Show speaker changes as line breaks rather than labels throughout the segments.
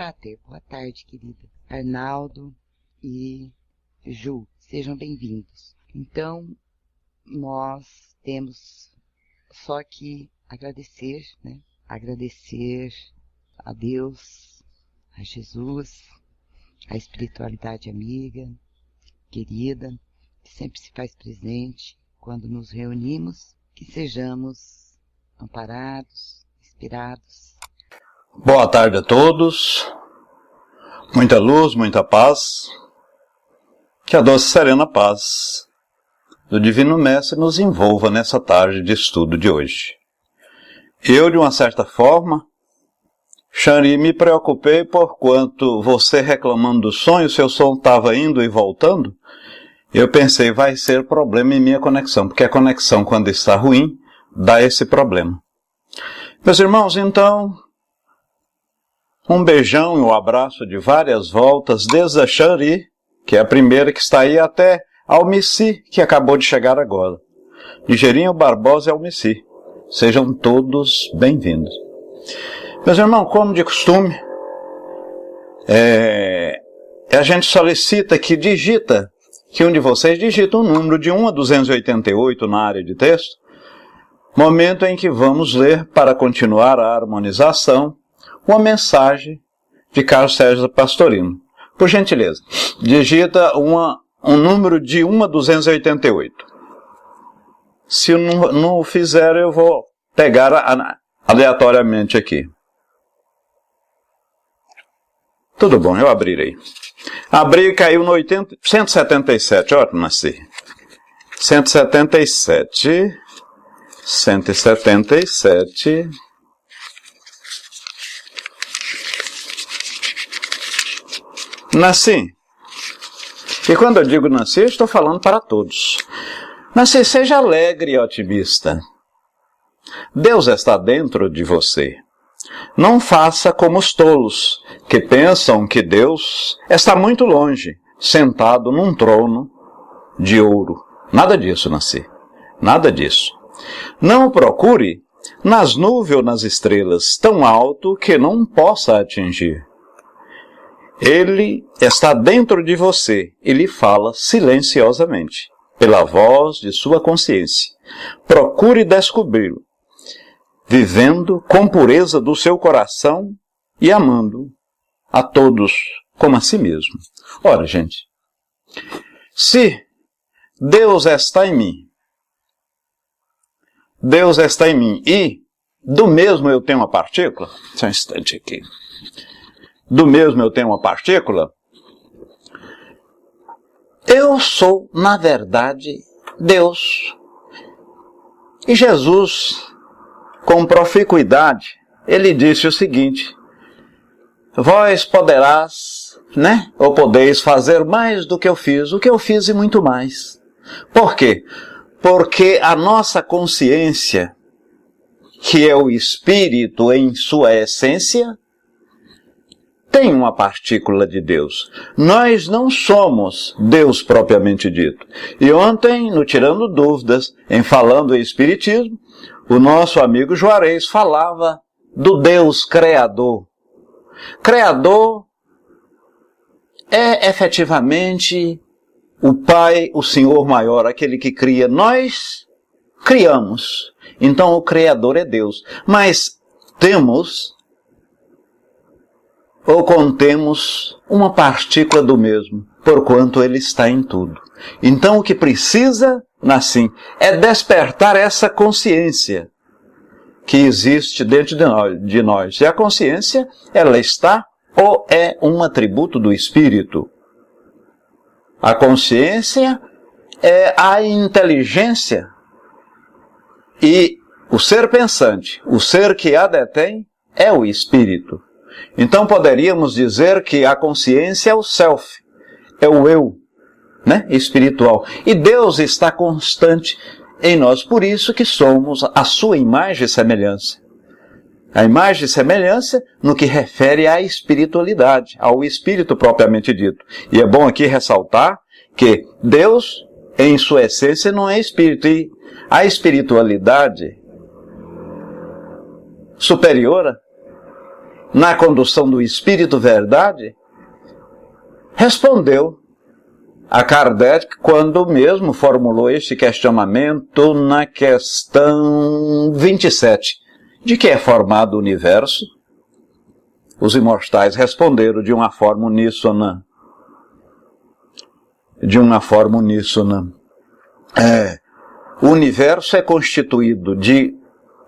Frater, boa tarde, querida. Arnaldo e Ju, sejam bem-vindos. Então, nós temos só que agradecer, né? Agradecer a Deus, a Jesus, a espiritualidade amiga, querida, que sempre se faz presente quando nos reunimos, que sejamos amparados, inspirados.
Boa tarde a todos, muita luz, muita paz, que a doce e serena paz do Divino Mestre nos envolva nessa tarde de estudo de hoje. Eu, de uma certa forma, Xanri, me preocupei porquanto você reclamando do sonho, seu som estava indo e voltando, eu pensei, vai ser problema em minha conexão, porque a conexão, quando está ruim, dá esse problema. Meus irmãos, então, um beijão e um abraço de várias voltas, desde a Xanri, que é a primeira que está aí, até Almici, que acabou de chegar agora. Ligeirinho, Barbosa e Almici. Sejam todos bem-vindos. Meus irmãos, como de costume, a gente solicita que um de vocês digita um número de 1 a 288 na área de texto, momento em que vamos ler, para continuar a harmonização, uma mensagem de Carlos Sérgio Pastorino. Por gentileza, digita um número de 1 a 288. Se não fizer, eu vou pegar aleatoriamente aqui. Tudo bom, eu abrirei. Abri e caiu no 177, ótimo, nasci. 177. Nasci. E quando eu digo nasci, eu estou falando para todos. Nasci, seja alegre e otimista. Deus está dentro de você. Não faça como os tolos, que pensam que Deus está muito longe, sentado num trono de ouro. Nada disso, Nasci. Nada disso. Não o procure nas nuvens ou nas estrelas, tão alto que não possa atingir. Ele está dentro de você e lhe fala silenciosamente, pela voz de sua consciência. Procure descobri-lo, vivendo com pureza do seu coração e amando a todos como a si mesmo. Ora, gente, se Deus está em mim, Deus está em mim e do mesmo eu tenho uma partícula, só um instante aqui. Do mesmo eu tenho uma partícula, eu sou, na verdade, Deus. E Jesus, com proficuidade, ele disse o seguinte: vós poderás, ou podeis fazer mais do que eu fiz, o que eu fiz e muito mais. Por quê? Porque a nossa consciência, que é o Espírito em sua essência, tem uma partícula de Deus. Nós não somos Deus propriamente dito. E ontem, no Tirando Dúvidas, em Falando em Espiritismo, o nosso amigo Juarez falava do Deus Criador. Criador é efetivamente o Pai, o Senhor maior, aquele que cria. Nós criamos. Então o Criador é Deus. Mas temos ou contemos uma partícula do mesmo, porquanto ele está em tudo. Então o que precisa, assim, é despertar essa consciência que existe dentro de nós. E a consciência, ela está ou é um atributo do Espírito. A consciência é a inteligência e o ser pensante, o ser que a detém, é o Espírito. Então poderíamos dizer que a consciência é o self, é o eu, espiritual. E Deus está constante em nós, por isso que somos a sua imagem e semelhança. A imagem e semelhança no que refere à espiritualidade, ao espírito propriamente dito. E é bom aqui ressaltar que Deus, em sua essência, não é espírito. E a espiritualidade superior na condução do Espírito Verdade, respondeu a Kardec quando mesmo formulou este questionamento na questão 27. De que é formado o universo? Os imortais responderam de uma forma uníssona. O universo é constituído de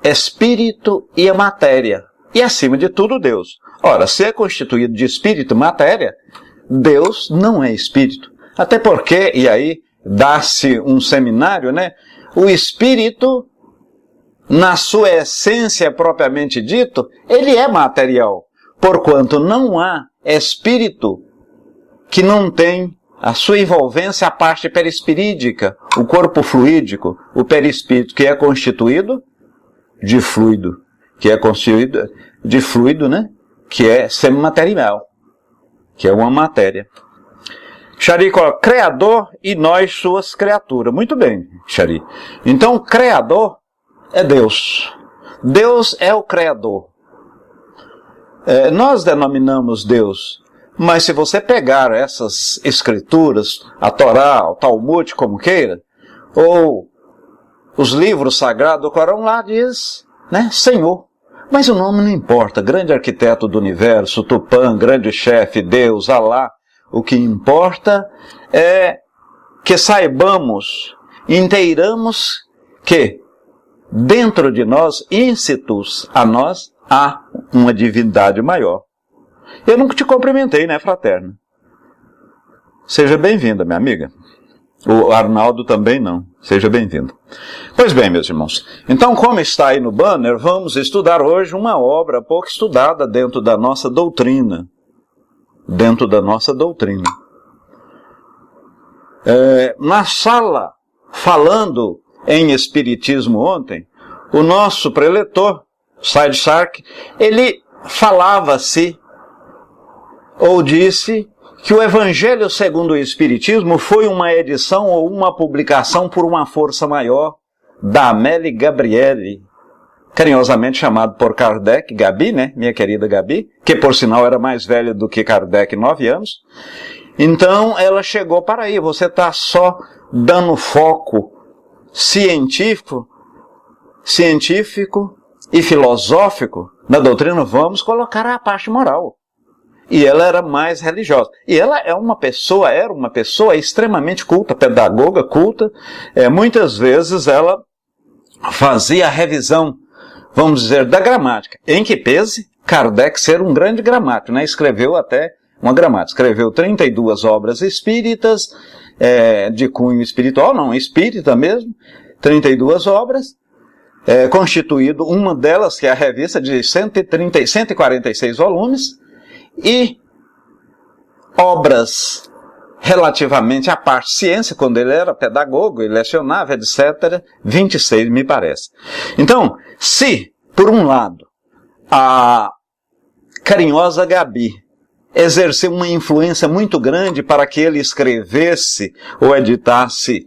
espírito e a matéria. E acima de tudo, Deus. Ora, se é constituído de espírito e matéria, Deus não é espírito. Até porque, e aí dá-se um seminário, né? O espírito, na sua essência propriamente dito, ele é material. Porquanto não há espírito que não tem a sua envolvência a parte perispirídica, o corpo fluídico, o perispírito, que é constituído de fluido, né? Que é semimaterial, que é uma matéria. Chari coloca, Criador e nós suas criaturas. Muito bem, Chari. Então, o Criador é Deus. Deus é o Criador. Nós denominamos Deus, mas se você pegar essas escrituras, a Torá, o Talmud, como queira, ou os livros sagrados do Corão, lá diz, né, Senhor. Mas o nome não importa. Grande arquiteto do universo, Tupã, grande chefe, Deus, Alá. O que importa é que saibamos, inteiramos que dentro de nós, íncitos a nós, há uma divindade maior. Eu nunca te cumprimentei, né, fraterna? Seja bem-vinda, minha amiga. O Arnaldo também não. Seja bem-vindo. Pois bem, meus irmãos. Então, como está aí no banner, vamos estudar hoje uma obra pouco estudada dentro da nossa doutrina. Na sala, falando em Espiritismo ontem, o nosso preletor, Said Sark, ele falava-se, ou disse, que o Evangelho segundo o Espiritismo foi uma edição ou uma publicação por uma força maior da Amélie Gabriele, carinhosamente chamado por Kardec, Gabi, né, minha querida Gabi, que por sinal era mais velha do que Kardec, 9 anos. Então ela chegou para aí, você está só dando foco científico e filosófico na doutrina, vamos colocar a parte moral. E ela era mais religiosa. E ela era uma pessoa extremamente culta, pedagoga, culta. Muitas vezes ela fazia a revisão, vamos dizer, da gramática. Em que pese Kardec ser um grande gramático, né? Escreveu até uma gramática. Escreveu 32 obras espíritas, de cunho espiritual, não, espírita mesmo. 32 obras, constituído uma delas, que é a revista de 146 volumes, e obras relativamente à parte ciência, quando ele era pedagogo, ele lecionava, etc., 26, me parece. Então, se, por um lado, a carinhosa Gabi exerceu uma influência muito grande para que ele escrevesse ou editasse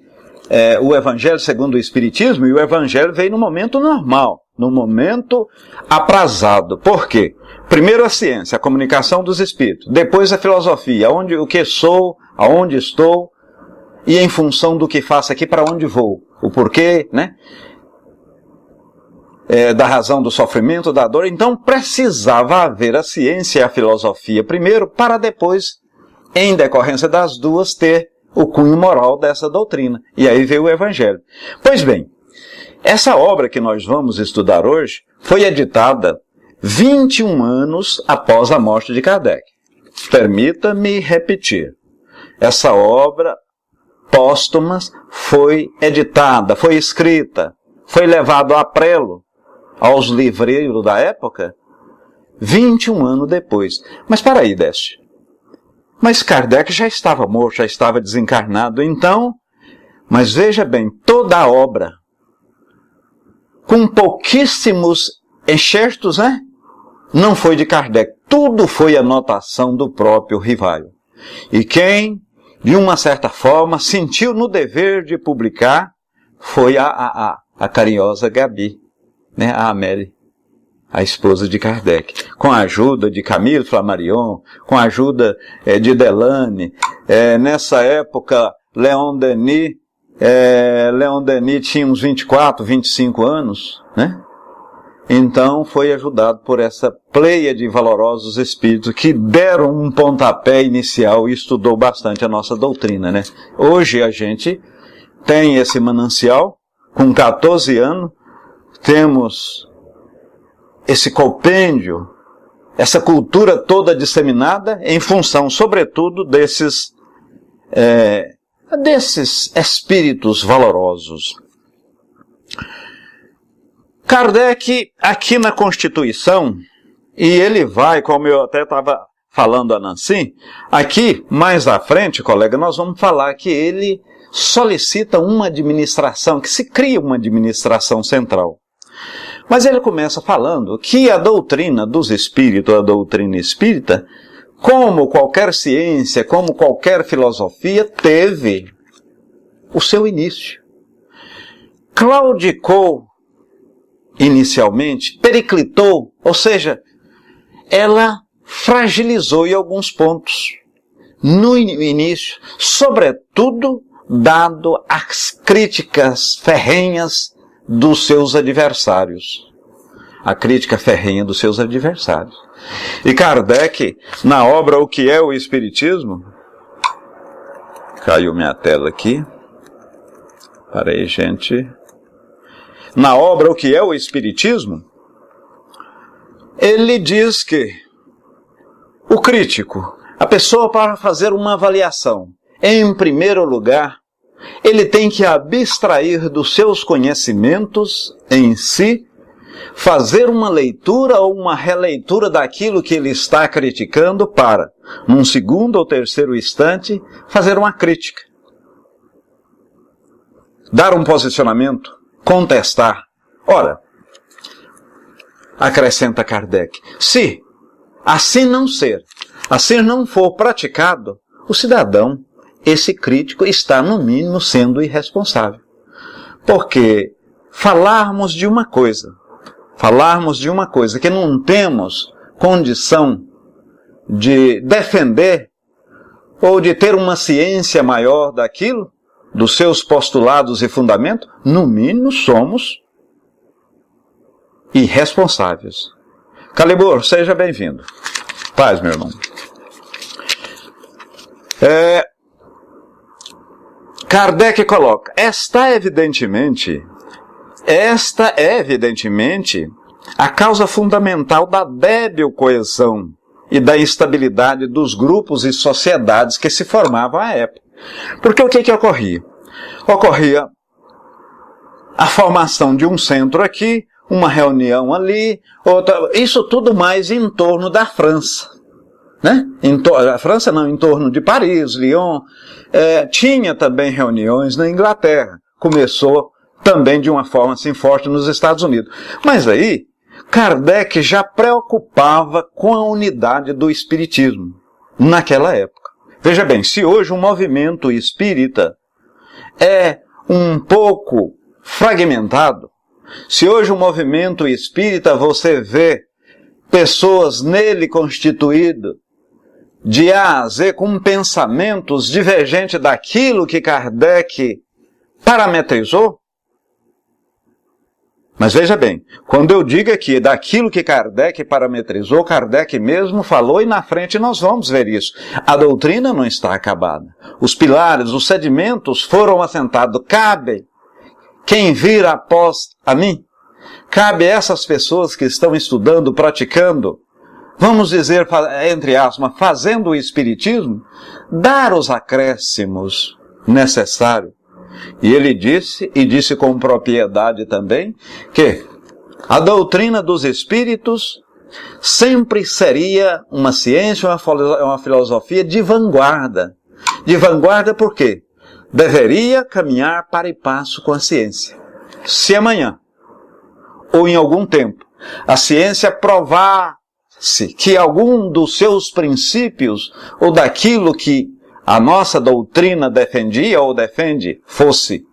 o Evangelho segundo o Espiritismo, e o Evangelho veio no momento normal, no momento aprazado. Por quê? Primeiro a ciência, a comunicação dos espíritos. Depois a filosofia, o que sou, aonde estou, e em função do que faço aqui, para onde vou. O porquê, né? Da razão do sofrimento, da dor. Então precisava haver a ciência e a filosofia primeiro, para depois, em decorrência das duas, ter o cunho moral dessa doutrina. E aí veio o Evangelho. Pois bem, essa obra que nós vamos estudar hoje foi editada 21 anos após a morte de Kardec. Permita-me repetir. Essa obra póstuma foi editada, foi escrita, foi levado a prelo aos livreiros da época 21 anos depois. Mas para aí, Décio. Mas Kardec já estava morto, já estava desencarnado, então, mas veja bem, toda a obra, com pouquíssimos enxertos, né? Não foi de Kardec, tudo foi anotação do próprio Rivaio. E quem, de uma certa forma, sentiu no dever de publicar foi a carinhosa Gabi, né? A a esposa de Kardec, com a ajuda de Camille Flammarion, com a ajuda de Delane. Nessa época, Leon Denis tinha uns 24, 25 anos, né? Então foi ajudado por essa pleia de valorosos espíritos que deram um pontapé inicial e estudou bastante a nossa doutrina, né? Hoje a gente tem esse manancial, com 14 anos, temos esse compêndio, essa cultura toda disseminada em função, sobretudo, desses espíritos valorosos. Kardec, aqui na Constituição, e ele vai, como eu até estava falando a Nancy, aqui, mais à frente, colega, nós vamos falar que ele solicita uma administração, que se cria uma administração central. Mas ele começa falando que a doutrina dos espíritos, a doutrina espírita, como qualquer ciência, como qualquer filosofia, teve o seu início. Claudicou inicialmente, periclitou, ou seja, ela fragilizou em alguns pontos no início, sobretudo dado as críticas ferrenhas dos seus adversários. A crítica ferrenha dos seus adversários. E Kardec, na obra O que é o Espiritismo, caiu minha tela aqui, parei, gente. Na obra O que é o Espiritismo, ele diz que o crítico, a pessoa para fazer uma avaliação, em primeiro lugar, ele tem que abstrair dos seus conhecimentos em si, fazer uma leitura ou uma releitura daquilo que ele está criticando para, num segundo ou terceiro instante, fazer uma crítica. Dar um posicionamento, contestar. Ora, acrescenta Kardec, se assim não for praticado, o cidadão, esse crítico, está no mínimo sendo irresponsável. Porque falarmos de uma coisa que não temos condição de defender ou de ter uma ciência maior daquilo, dos seus postulados e fundamentos, no mínimo somos irresponsáveis. Calibur, seja bem-vindo. Paz, meu irmão. Kardec coloca, esta é evidentemente a causa fundamental da débil coesão e da instabilidade dos grupos e sociedades que se formavam à época. Porque o que ocorria? Ocorria a formação de um centro aqui, uma reunião ali, outra, isso tudo mais em torno da França. Né? A França não, em torno de Paris, Lyon. Tinha também reuniões na Inglaterra. Começou também de uma forma assim forte nos Estados Unidos. Mas aí, Kardec já preocupava com a unidade do espiritismo naquela época. Veja bem, se hoje um movimento espírita é um pouco fragmentado, se hoje um movimento espírita você vê pessoas nele constituídas de A a Z com pensamentos divergentes daquilo que Kardec parametrizou, mas veja bem, quando eu digo aqui daquilo que Kardec parametrizou, Kardec mesmo falou e na frente nós vamos ver isso. A doutrina não está acabada. Os pilares, os sedimentos foram assentados. Cabe quem vir após a mim, cabe a essas pessoas que estão estudando, praticando, vamos dizer, entre aspas, fazendo o espiritismo, dar os acréscimos necessários. E ele disse, e disse com propriedade também, que a doutrina dos espíritos sempre seria uma ciência, uma filosofia de vanguarda. De vanguarda por quê? Deveria caminhar para e passo com a ciência. Se amanhã, ou em algum tempo, a ciência provasse que algum dos seus princípios, ou daquilo que a nossa doutrina defendia ou defende fosse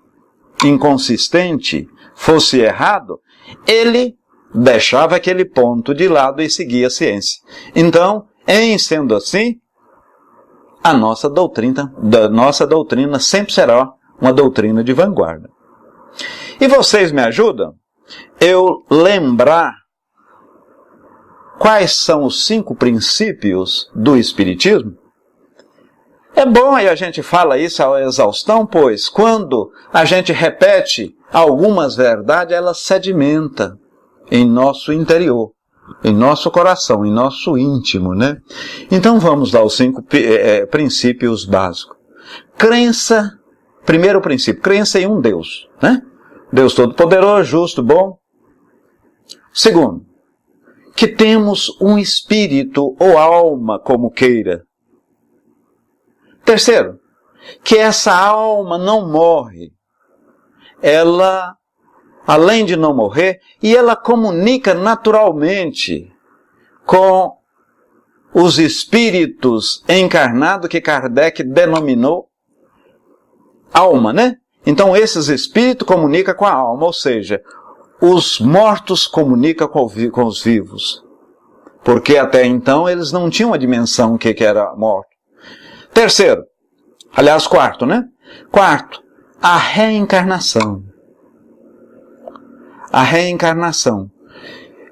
inconsistente, fosse errado, ele deixava aquele ponto de lado e seguia a ciência. Então, em sendo assim, a nossa doutrina sempre será uma doutrina de vanguarda. E vocês me ajudam? Eu lembrar quais são os 5 princípios do Espiritismo? É bom aí a gente fala isso à exaustão, pois quando a gente repete algumas verdades, ela sedimenta em nosso interior, em nosso coração, em nosso íntimo, né? Então vamos lá aos 5 princípios básicos. Crença, primeiro princípio, crença em um Deus, né? Deus Todo-Poderoso, justo, bom. Segundo, que temos um espírito ou alma, como queira. Terceiro, que essa alma não morre. Ela, além de não morrer, e ela comunica naturalmente com os espíritos encarnados que Kardec denominou alma, né? Então esses espíritos comunicam com a alma, ou seja, os mortos comunicam com os vivos. Porque até então eles não tinham a dimensão que era morto. Terceiro, aliás, quarto, né? Quarto, a reencarnação. A reencarnação.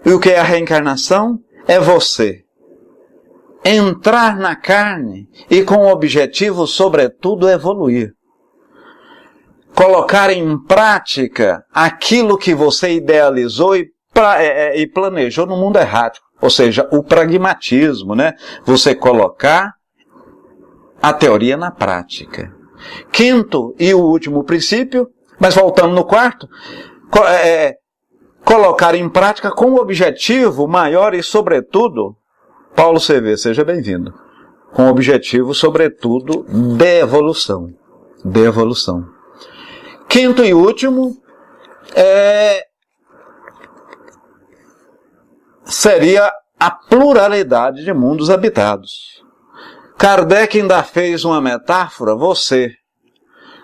E o que é a reencarnação? É você entrar na carne e com o objetivo, sobretudo, evoluir. Colocar em prática aquilo que você idealizou e planejou no mundo errático. Ou seja, o pragmatismo, né? Você colocar a teoria na prática. Quinto e o último princípio, mas voltando no quarto, colocar em prática com o objetivo maior e, sobretudo, Paulo CV, seja bem-vindo, com o objetivo, sobretudo, de evolução. De evolução. Quinto e último, seria a pluralidade de mundos habitados. Kardec ainda fez uma metáfora, você,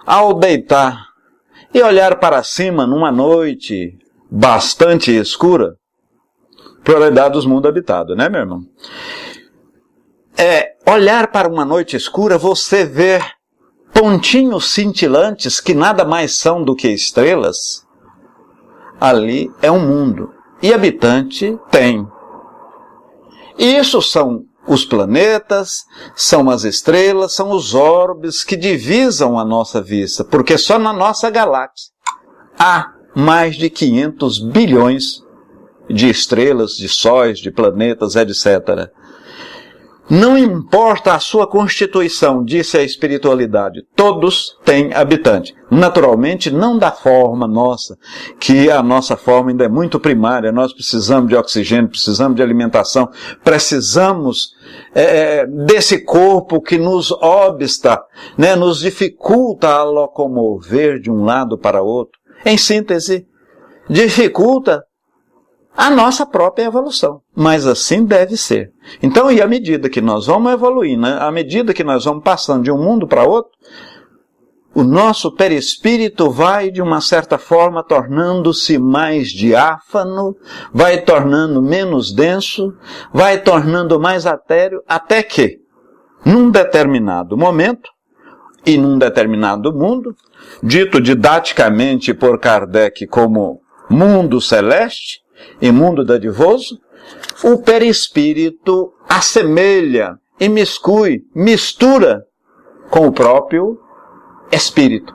ao deitar e olhar para cima numa noite bastante escura, pluralidade dos mundos habitados, né, meu irmão? Olhar para uma noite escura, você vê pontinhos cintilantes que nada mais são do que estrelas. Ali é um mundo. E habitante tem. Isso são os planetas, são as estrelas, são os orbes que divisam a nossa vista. Porque só na nossa galáxia há mais de 500 bilhões de estrelas, de sóis, de planetas, etc. Não importa a sua constituição, disse a espiritualidade, todos têm habitante. Naturalmente, não da forma nossa, que a nossa forma ainda é muito primária, nós precisamos de oxigênio, precisamos de alimentação, precisamos desse corpo que nos obsta, né, nos dificulta a locomover de um lado para outro. Em síntese, dificulta a nossa própria evolução. Mas assim deve ser. Então, e à medida que nós vamos evoluindo, né? À medida que nós vamos passando de um mundo para outro, o nosso perispírito vai, de uma certa forma, tornando-se mais diáfano, vai tornando menos denso, vai tornando mais etéreo, até que, num determinado momento, e num determinado mundo, dito didaticamente por Kardec como mundo celeste, e mundo dadivoso, o perispírito assemelha, imiscui, mistura com o próprio espírito.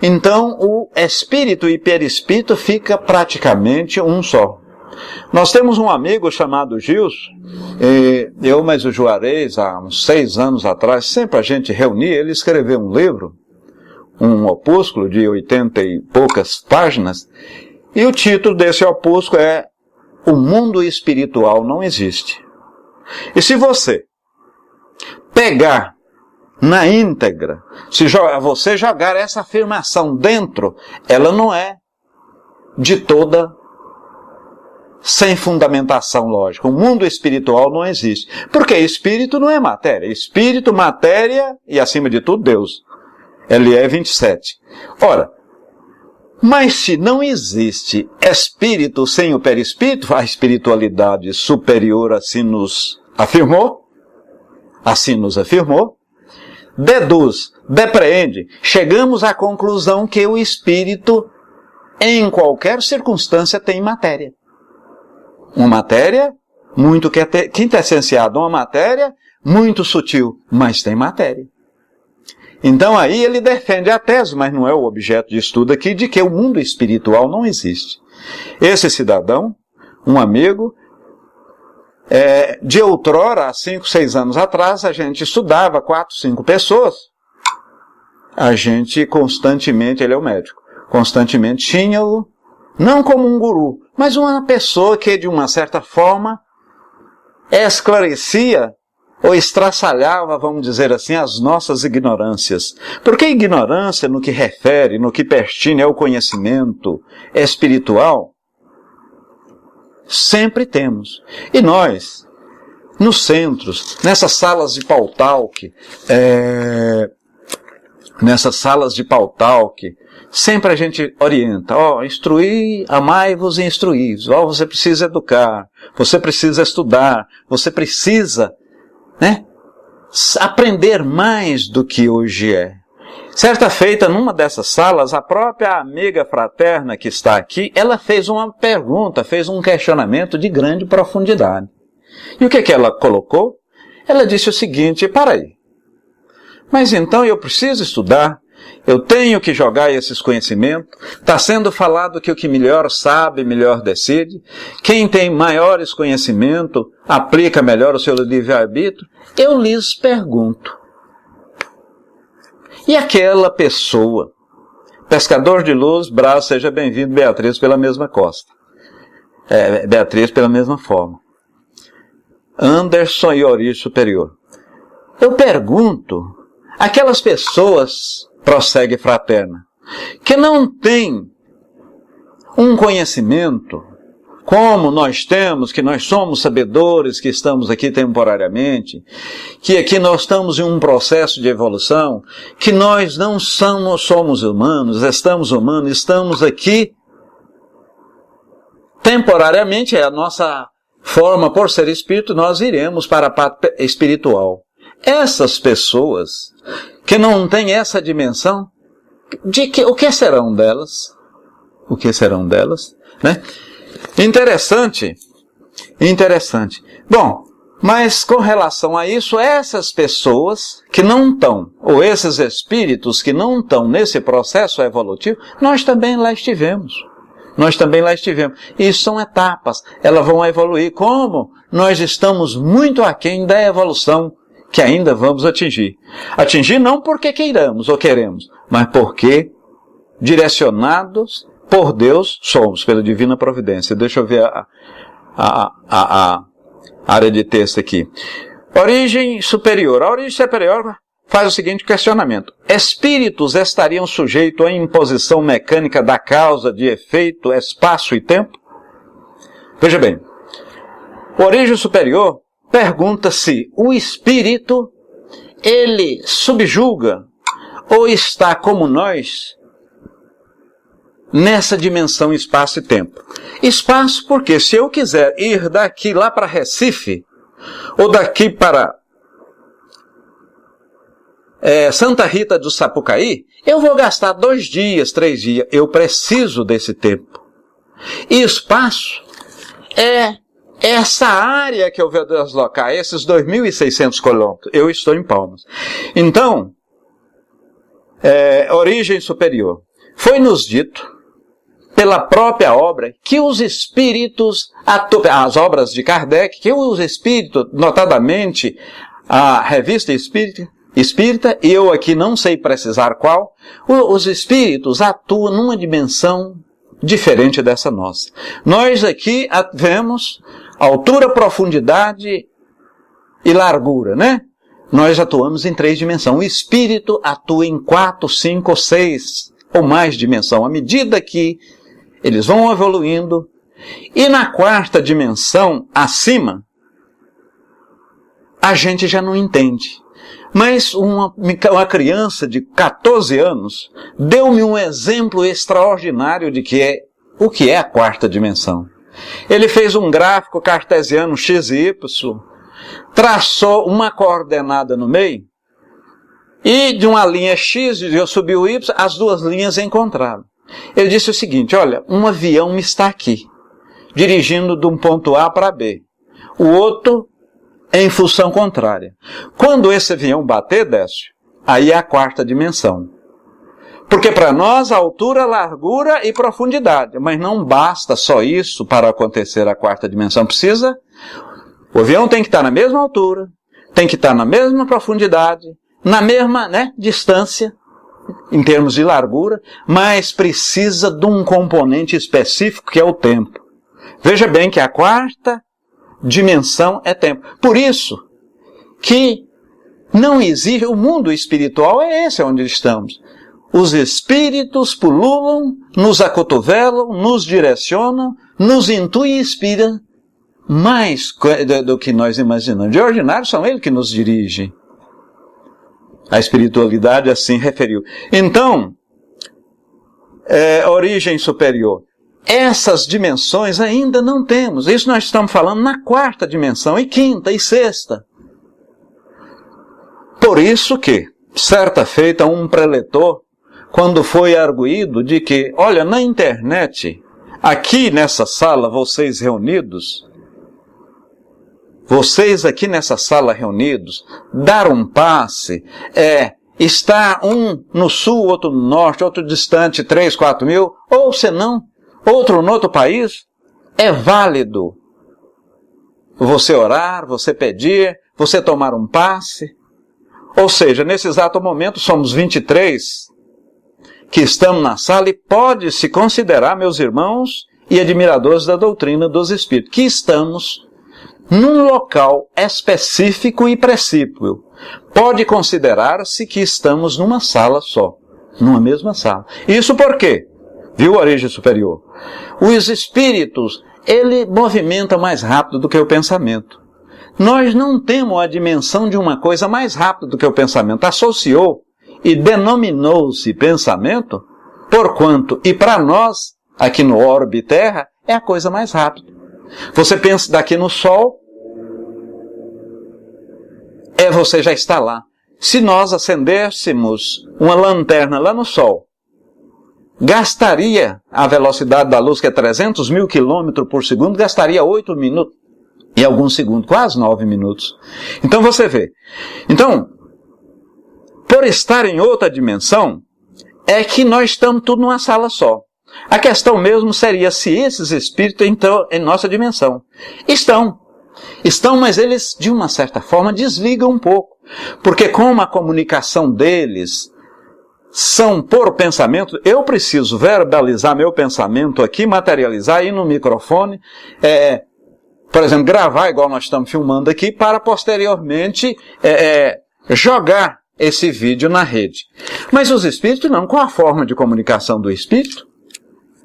Então, o espírito e perispírito fica praticamente um só. Nós temos um amigo chamado Gilson, eu mais o Juarez, há uns 6 anos atrás, sempre a gente reunia, ele escreveu um livro, um opúsculo de 80 e poucas páginas, e o título desse opúsculo é O Mundo Espiritual Não Existe. E se você pegar na íntegra, se você jogar essa afirmação dentro, ela não é de toda sem fundamentação lógica. O mundo espiritual não existe. Porque espírito não é matéria. Espírito, matéria e, acima de tudo, Deus. LE 27. Ora, Mas se não existe espírito sem o perispírito, a espiritualidade superior assim nos afirmou, deduz, depreende, chegamos à conclusão que o espírito, em qualquer circunstância, tem matéria. Uma matéria muito quintessenciada, uma matéria muito sutil, mas tem matéria. Então aí ele defende a tese, mas não é o objeto de estudo aqui, de que o mundo espiritual não existe. Esse cidadão, um amigo, de outrora, há 5, 6 anos atrás, a gente estudava 4, 5 pessoas. A gente constantemente, ele é o médico, constantemente tinha-o, não como um guru, mas uma pessoa que de uma certa forma esclarecia ou estraçalhava, vamos dizer assim, as nossas ignorâncias. Porque ignorância no que refere, no que pertine ao conhecimento espiritual, sempre temos. E nós, nos centros, nessas salas de pautalk, sempre a gente orienta, instruir, amai-vos e instruís. Você precisa educar, você precisa estudar, você precisa, aprender mais do que hoje é. Certa feita, numa dessas salas, a própria amiga fraterna que está aqui, ela fez uma pergunta, fez um questionamento de grande profundidade. E o que ela colocou? Ela disse o seguinte: para aí, mas então eu preciso estudar, eu tenho que jogar esses conhecimentos, está sendo falado que o que melhor sabe, melhor decide, quem tem maiores conhecimentos aplica melhor o seu livre-arbítrio. Eu lhes pergunto, e aquela pessoa, pescador de luz, braço, seja bem-vindo, Beatriz, pela mesma costa, Beatriz pela mesma forma, Anderson e Origem Superior. Eu pergunto, aquelas pessoas, prossegue fraterna, que não têm um conhecimento como nós temos, que nós somos sabedores, que estamos aqui temporariamente, que aqui nós estamos em um processo de evolução, que nós não somos humanos, estamos aqui temporariamente, é a nossa forma, por ser espírito, nós iremos para a parte espiritual. Essas pessoas que não têm essa dimensão, o que serão delas? O que serão delas? Interessante. Bom, mas com relação a isso, essas pessoas que não estão, ou esses espíritos que não estão nesse processo evolutivo, nós também lá estivemos. Isso são etapas, elas vão evoluir. Como nós estamos muito aquém da evolução que ainda vamos atingir. Atingir não porque queiramos ou queremos, mas porque direcionados por Deus somos, pela divina providência. Deixa eu ver a área de texto aqui. Origem superior. A origem superior faz o seguinte questionamento: espíritos estariam sujeitos à imposição mecânica da causa, de efeito, espaço e tempo? Veja bem, origem superior pergunta se o espírito, ele subjuga ou está como nós nessa dimensão espaço e tempo. Espaço porque se eu quiser ir daqui lá para Recife, ou daqui para Santa Rita do Sapucaí, eu vou gastar 2 dias, 3 dias. Eu preciso desse tempo. E espaço é essa área que eu vou deslocar, esses 2.600 quilômetros. Eu estou em Palmas. Então, origem superior. Foi-nos dito, pela própria obra, que os espíritos, as obras de Kardec, que os espíritos, notadamente a Revista Espírita, e eu aqui não sei precisar qual, os espíritos atuam numa dimensão diferente dessa nossa. Nós aqui vemos altura, profundidade e largura, Nós atuamos em 3 dimensões. O espírito atua em 4, 5, 6 ou mais dimensões, à medida que eles vão evoluindo. E na 4ª dimensão, acima, a gente já não entende. Mas uma criança de 14 anos deu-me um exemplo extraordinário de o que é a quarta dimensão. Ele fez um gráfico cartesiano x e y, traçou uma coordenada no meio, e de uma linha x, eu subi o y, as duas linhas encontraram. Ele disse o seguinte: olha, um avião está aqui, dirigindo de um ponto A para B. O outro em função contrária. Quando esse avião bater, Décio, aí é a quarta dimensão. Porque para nós a altura, largura e profundidade. Mas não basta só isso para acontecer a quarta dimensão. O avião tem que estar na mesma altura, tem que estar na mesma profundidade, na mesma distância, em termos de largura, mas precisa de um componente específico que é o tempo. Veja bem que a quarta dimensão é tempo. Por isso que não existe, o mundo espiritual é esse onde estamos. Os espíritos pululam, nos acotovelam, nos direcionam, nos intuem e inspiram mais do que nós imaginamos. De ordinário são eles que nos dirigem. A espiritualidade assim referiu. Então, origem superior. Essas dimensões ainda não temos. Isso nós estamos falando na quarta dimensão, e quinta, e sexta. Por isso que, certa feita, um preletor, quando foi arguído de que, olha, na internet, aqui nessa sala, vocês aqui nessa sala reunidos, dar um passe, está um no sul, outro no norte, outro distante 3, 4 mil, ou senão, outro no outro país, é válido você orar, você pedir, você tomar um passe. Ou seja, nesse exato momento somos 23 que estamos na sala e pode-se considerar, meus irmãos e admiradores da doutrina dos Espíritos, que estamos num local específico e precípio. Pode considerar-se que estamos numa sala só, numa mesma sala. Isso por quê? Viu a origem superior? Os espíritos, ele movimenta mais rápido do que o pensamento. Nós não temos a dimensão de uma coisa mais rápida do que o pensamento. Associou e denominou-se pensamento, porquanto, e para nós, aqui no orbe Terra, é a coisa mais rápida. Você pensa daqui no Sol, você já está lá. Se nós acendêssemos uma lanterna lá no Sol, gastaria a velocidade da luz, que é 300 mil quilômetros por segundo, gastaria 8 minutos e alguns segundos, quase 9 minutos. Então você vê. Então, por estar em outra dimensão, é que nós estamos tudo numa sala só. A questão mesmo seria se esses espíritos entram em nossa dimensão. Estão, mas eles, de uma certa forma, desligam um pouco. Porque como a comunicação deles são por pensamento, eu preciso verbalizar meu pensamento aqui, materializar, ir no microfone, por exemplo, gravar igual nós estamos filmando aqui, para posteriormente jogar esse vídeo na rede. Mas os espíritos não. Qual a forma de comunicação do espírito?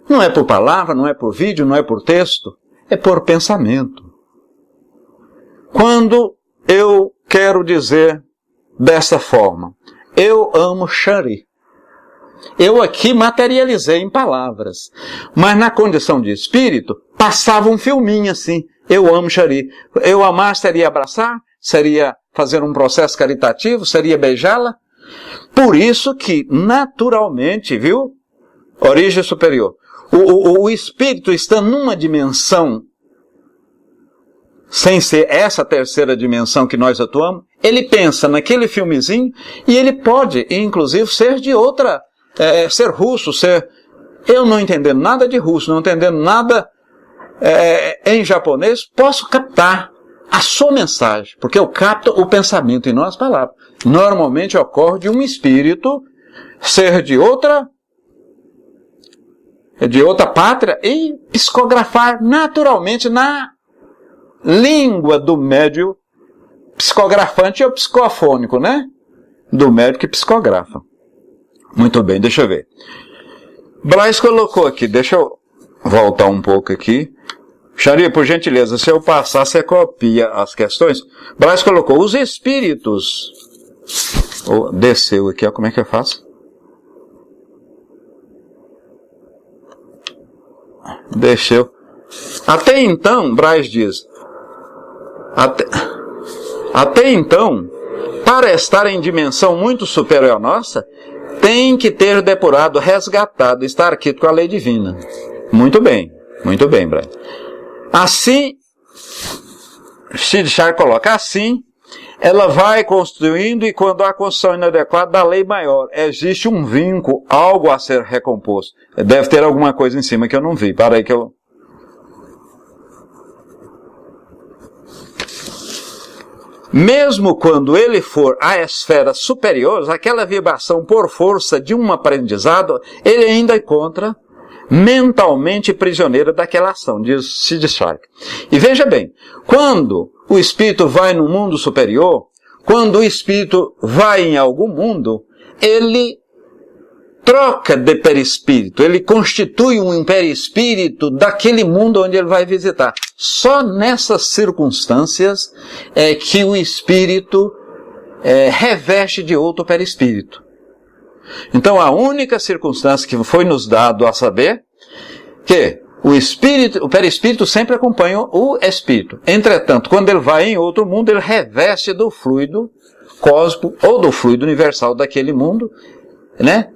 Não é por palavra, não é por vídeo, não é por texto, é por pensamento. Quando eu quero dizer dessa forma, eu amo Xari. Eu aqui materializei em palavras, mas na condição de espírito, passava um filminho assim, eu amo Xari. Eu amar seria abraçar, seria fazer um processo caritativo, seria beijá-la. Por isso que, naturalmente, viu? Origem superior. O espírito está numa dimensão, sem ser essa terceira dimensão que nós atuamos, ele pensa naquele filmezinho e ele pode, inclusive, ser de outra, ser russo, eu não entendendo nada de russo, não entendendo nada em japonês, posso captar a sua mensagem, porque eu capto o pensamento e não as palavras. Normalmente ocorre de um espírito ser de outra pátria e psicografar naturalmente na língua do médium psicografante ou psicofônico, né? Do médium que psicografa. Muito bem, deixa eu ver. Braz colocou aqui, deixa eu voltar um pouco aqui. Xari, por gentileza, se eu passar, você copia as questões. Braz colocou, os espíritos Desceu aqui, ó, como é que eu faço? Desceu. Até então, Braz diz, até então, para estar em dimensão muito superior à nossa, tem que ter depurado, resgatado, estar aqui com a lei divina. Muito bem, Braz. Assim, Siddhartha coloca assim, ela vai construindo, e quando há construção inadequada da lei maior, existe um vínculo, algo a ser recomposto. Deve ter alguma coisa em cima que eu não vi. Para aí que eu... Mesmo quando ele for a esferas superiores, aquela vibração por força de um aprendizado, ele ainda encontra mentalmente prisioneiro daquela ação, diz Siddhartha. E veja bem, quando o espírito vai no mundo superior, quando o espírito vai em algum mundo, ele troca de perispírito, ele constitui um perispírito daquele mundo onde ele vai visitar. Só nessas circunstâncias é que o espírito reveste de outro perispírito. Então a única circunstância que foi nos dado a saber que o perispírito sempre acompanha o espírito. Entretanto, quando ele vai em outro mundo, ele reveste do fluido cósmico ou do fluido universal daquele mundo, né?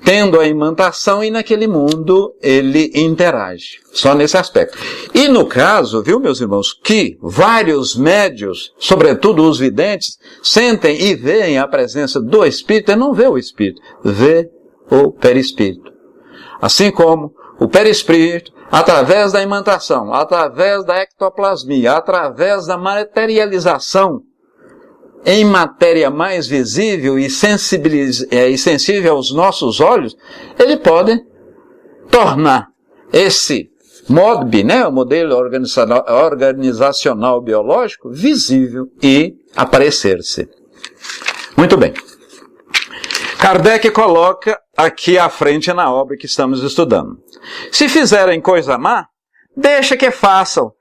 Tendo a imantação, e naquele mundo ele interage. Só nesse aspecto. E no caso, viu, meus irmãos, que vários médios, sobretudo os videntes, sentem e veem a presença do espírito, ele não vê o espírito, vê o perispírito. Assim como o perispírito, através da imantação, através da ectoplasmia, através da materialização em matéria mais visível e sensível aos nossos olhos, ele pode tornar esse MODB, né, o modelo organizacional biológico, visível e aparecer-se. Muito bem. Kardec coloca aqui à frente na obra que estamos estudando. Se fizerem coisa má, deixa que façam,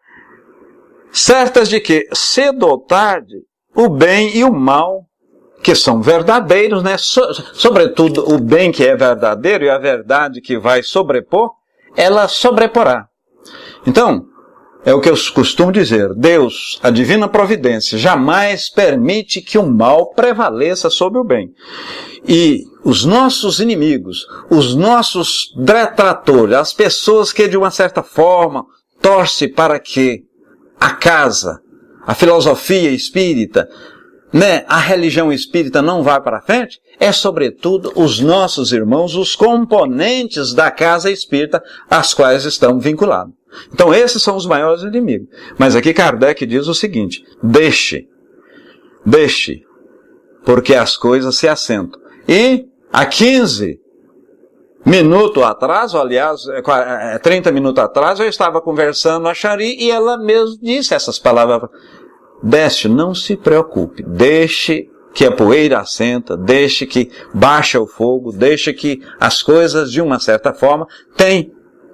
certas de que, cedo ou tarde, o bem e o mal, que são verdadeiros, né? Sobretudo o bem que é verdadeiro e a verdade que vai sobrepor, ela sobreporá. Então, é o que eu costumo dizer, Deus, a divina providência, jamais permite que o mal prevaleça sobre o bem. E os nossos inimigos, os nossos detratores, as pessoas que de uma certa forma torcem para que a casa, a filosofia espírita, né, a religião espírita não vá para frente, é sobretudo os nossos irmãos, os componentes da casa espírita, às quais estão vinculados. Então esses são os maiores inimigos. Mas aqui Kardec diz o seguinte, deixe, porque as coisas se assentam. E há 15 minutos atrás, ou aliás, 30 minutos atrás, eu estava conversando com a Chari e ela mesmo disse essas palavras. Deixe, não se preocupe, deixe que a poeira assenta, deixe que baixa o fogo, deixe que as coisas, de uma certa forma, tenham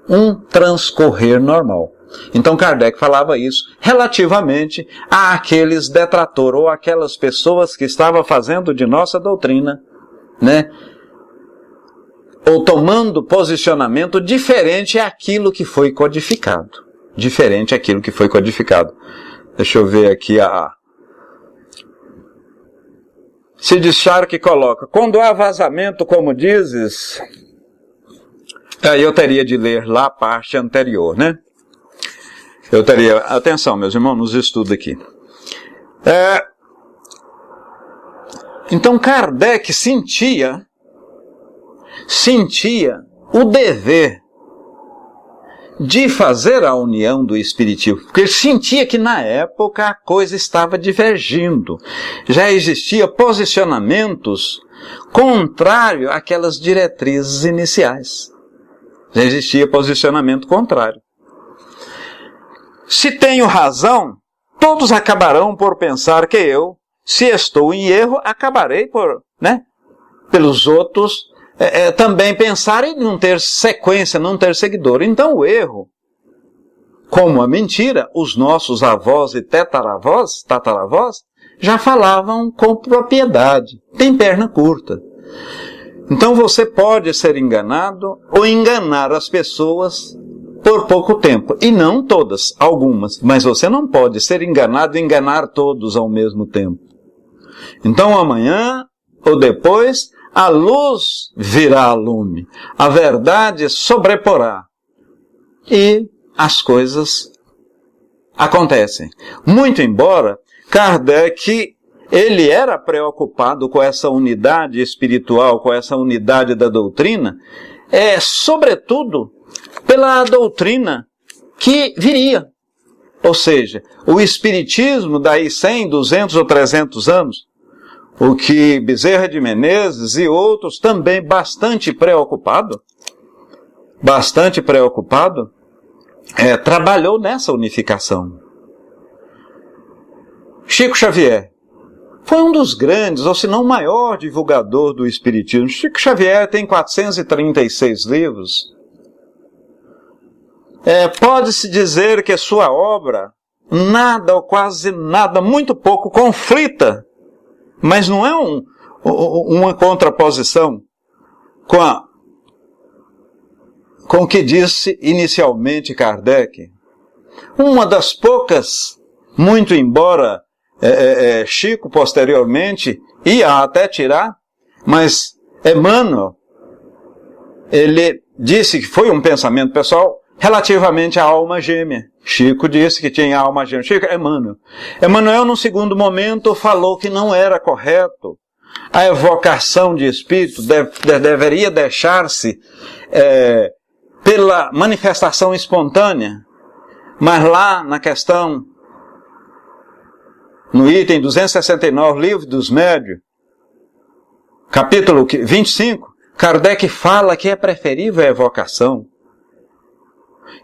um transcorrer normal. Então Kardec falava isso relativamente àqueles detratores ou aquelas pessoas que estavam fazendo de nossa doutrina, né, ou tomando posicionamento diferente àquilo que foi codificado. Deixa eu ver aqui Siddhartha que coloca, quando há vazamento, como dizes, aí eu teria de ler lá a parte anterior, né? Atenção, meus irmãos, nos estudos aqui. Então Kardec sentia o dever de fazer a união do espiritismo, porque ele sentia que na época a coisa estava divergindo, já existia posicionamentos contrários àquelas diretrizes iniciais, já existia posicionamento contrário. Se tenho razão, todos acabarão por pensar que eu, se estou em erro, acabarei por, né, pelos outros também pensar em não ter sequência, não ter seguidor. Então o erro, como a mentira, os nossos avós e tataravós, já falavam com propriedade. Tem perna curta. Então você pode ser enganado ou enganar as pessoas por pouco tempo. E não todas, algumas. Mas você não pode ser enganado e enganar todos ao mesmo tempo. Então amanhã ou depois, a luz virá a lume. A verdade sobreporá. E as coisas acontecem. Muito embora Kardec, ele era preocupado com essa unidade espiritual, com essa unidade da doutrina, sobretudo pela doutrina que viria. Ou seja, o espiritismo daí 100, 200 ou 300 anos, o que Bezerra de Menezes e outros também bastante preocupado, trabalhou nessa unificação. Chico Xavier foi um dos grandes, ou se não o maior divulgador do Espiritismo. Chico Xavier tem 436 livros. Pode-se dizer que sua obra, nada ou quase nada, muito pouco, conflita, mas não é uma contraposição com o que disse inicialmente Kardec. Uma das poucas, muito embora Chico posteriormente ia até tirar, mas Emmanuel, ele disse que foi um pensamento pessoal relativamente à alma gêmea. Chico disse que tinha alma gêmea. Chico, Emmanuel, num segundo momento, falou que não era correto a evocação de espírito, deveria deixar-se pela manifestação espontânea. Mas lá na questão, no item 269, Livro dos Médiuns, capítulo 25, Kardec fala que é preferível a evocação.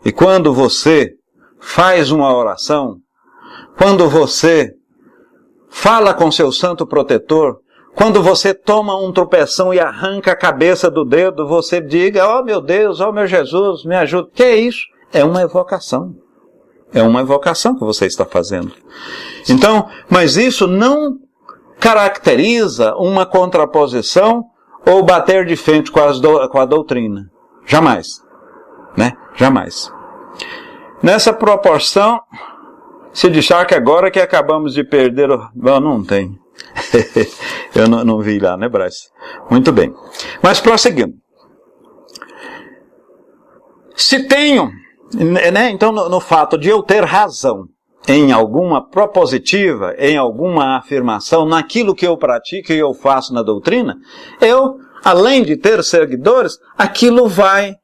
E quando você faz uma oração, quando você fala com seu santo protetor, quando você toma um tropeção e arranca a cabeça do dedo, você diga, ó meu Deus, ó meu Jesus, me ajuda. Que é isso? É uma evocação. É uma evocação que você está fazendo. Então, mas isso não caracteriza uma contraposição ou bater de frente com a doutrina. Jamais. Né? Jamais. Nessa proporção, se deixar que agora que acabamos de perder... Não tem. Eu não vi lá, né, Braz? Muito bem. Mas prosseguindo. Se tenho... Né, então, no fato de eu ter razão em alguma propositiva, em alguma afirmação, naquilo que eu pratico e eu faço na doutrina, eu, além de ter seguidores, aquilo vai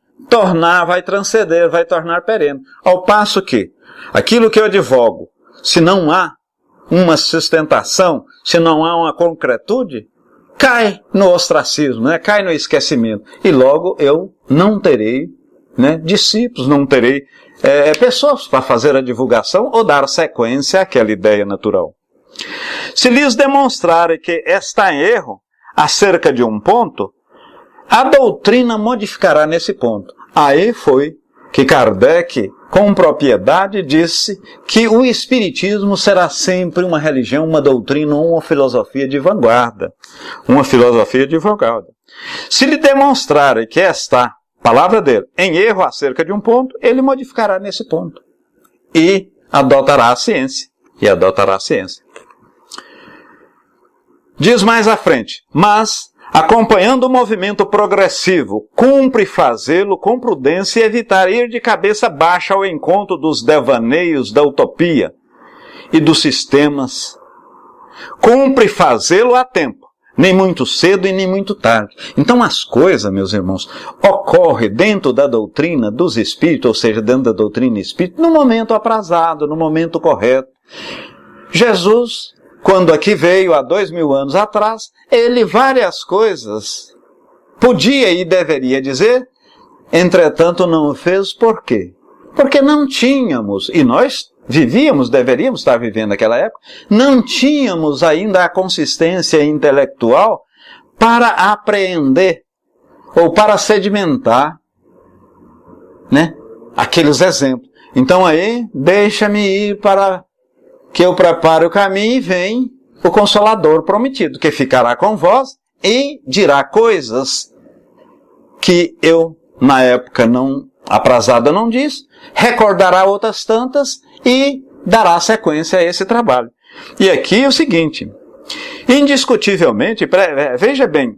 transcender, vai tornar perene. Ao passo que, aquilo que eu advogo, se não há uma sustentação, se não há uma concretude, cai no ostracismo, né? Cai no esquecimento. E logo eu não terei, né, discípulos, não terei pessoas para fazer a divulgação ou dar sequência àquela ideia natural. Se lhes demonstrarem que está em erro acerca de um ponto, a doutrina modificará nesse ponto. Aí foi que Kardec, com propriedade, disse que o Espiritismo será sempre uma religião, uma doutrina, uma filosofia de vanguarda. Uma filosofia de vanguarda. Se lhe demonstrarem que está, palavra dele, em erro acerca de um ponto, ele modificará nesse ponto. E adotará a ciência. Diz mais à frente, mas... acompanhando o movimento progressivo, cumpre fazê-lo com prudência e evitar ir de cabeça baixa ao encontro dos devaneios da utopia e dos sistemas. Cumpre fazê-lo a tempo, nem muito cedo e nem muito tarde. Então as coisas, meus irmãos, ocorrem dentro da doutrina dos espíritos, ou seja, dentro da doutrina espírita, no momento aprazado, no momento correto. Jesus, quando aqui veio há 2000 anos atrás, ele várias coisas podia e deveria dizer, entretanto não o fez. Por quê? Porque não tínhamos, e nós deveríamos estar vivendo naquela época, não tínhamos ainda a consistência intelectual para apreender ou para sedimentar, né, aqueles exemplos. Então aí, deixa-me ir para que eu prepare o caminho e vem o Consolador prometido, que ficará com vós e dirá coisas que eu, na época aprazada, não disse, recordará outras tantas e dará sequência a esse trabalho. E aqui é o seguinte, indiscutivelmente, veja bem,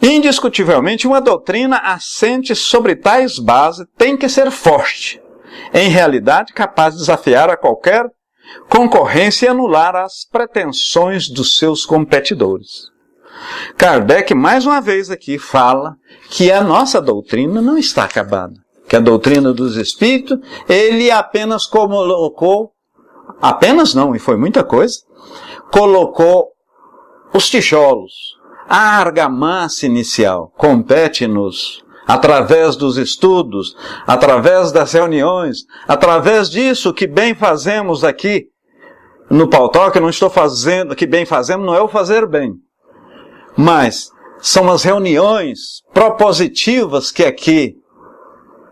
indiscutivelmente uma doutrina assente sobre tais bases tem que ser forte, em realidade capaz de desafiar a qualquer concorrência e anular as pretensões dos seus competidores. Kardec, mais uma vez aqui, fala que a nossa doutrina não está acabada. Que a doutrina dos Espíritos, ele apenas colocou, apenas não, e foi muita coisa, colocou os tijolos, a argamassa inicial. Compete-nos, através dos estudos, através das reuniões, através disso que bem fazemos aqui no Pautalk, eu não estou fazendo, que bem fazemos não é o fazer bem, mas são as reuniões propositivas que aqui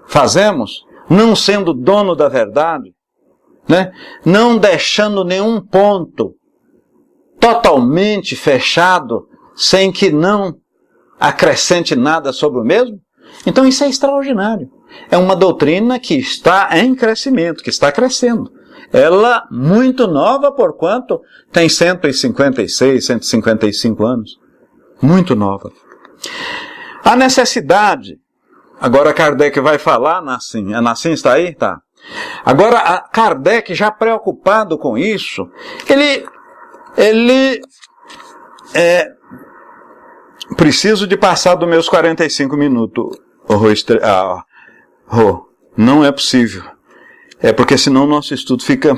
fazemos, não sendo dono da verdade, né? Não deixando nenhum ponto totalmente fechado, sem que não acrescente nada sobre o mesmo. Então isso é extraordinário. É uma doutrina que está em crescimento, que está crescendo. Ela muito nova, porquanto tem 156, 155 anos. Muito nova. A necessidade, agora Kardec vai falar, Nassim. A Nassim está aí? Tá. Agora, Kardec, já preocupado com isso, ele preciso de passar dos meus 45 minutos. Não é possível. É porque senão o nosso estudo fica...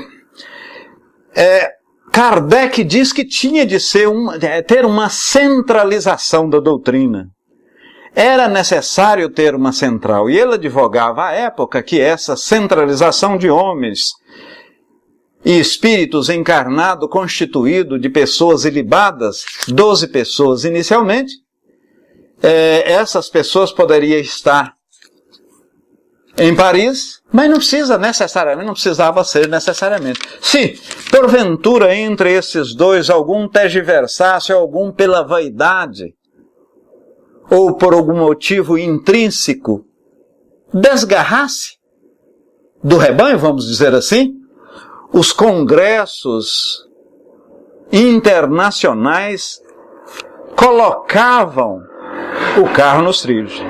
Kardec diz que tinha de ter uma centralização da doutrina. Era necessário ter uma central. E ele advogava à época que essa centralização de homens e espíritos encarnados, constituído de pessoas ilibadas, 12 pessoas inicialmente, essas pessoas poderiam estar em Paris, mas não precisava ser necessariamente. Se, porventura, entre esses dois, algum tergiversasse, algum pela vaidade, ou por algum motivo intrínseco, desgarrasse do rebanho, vamos dizer assim, os congressos internacionais colocavam o carro nos trilhos.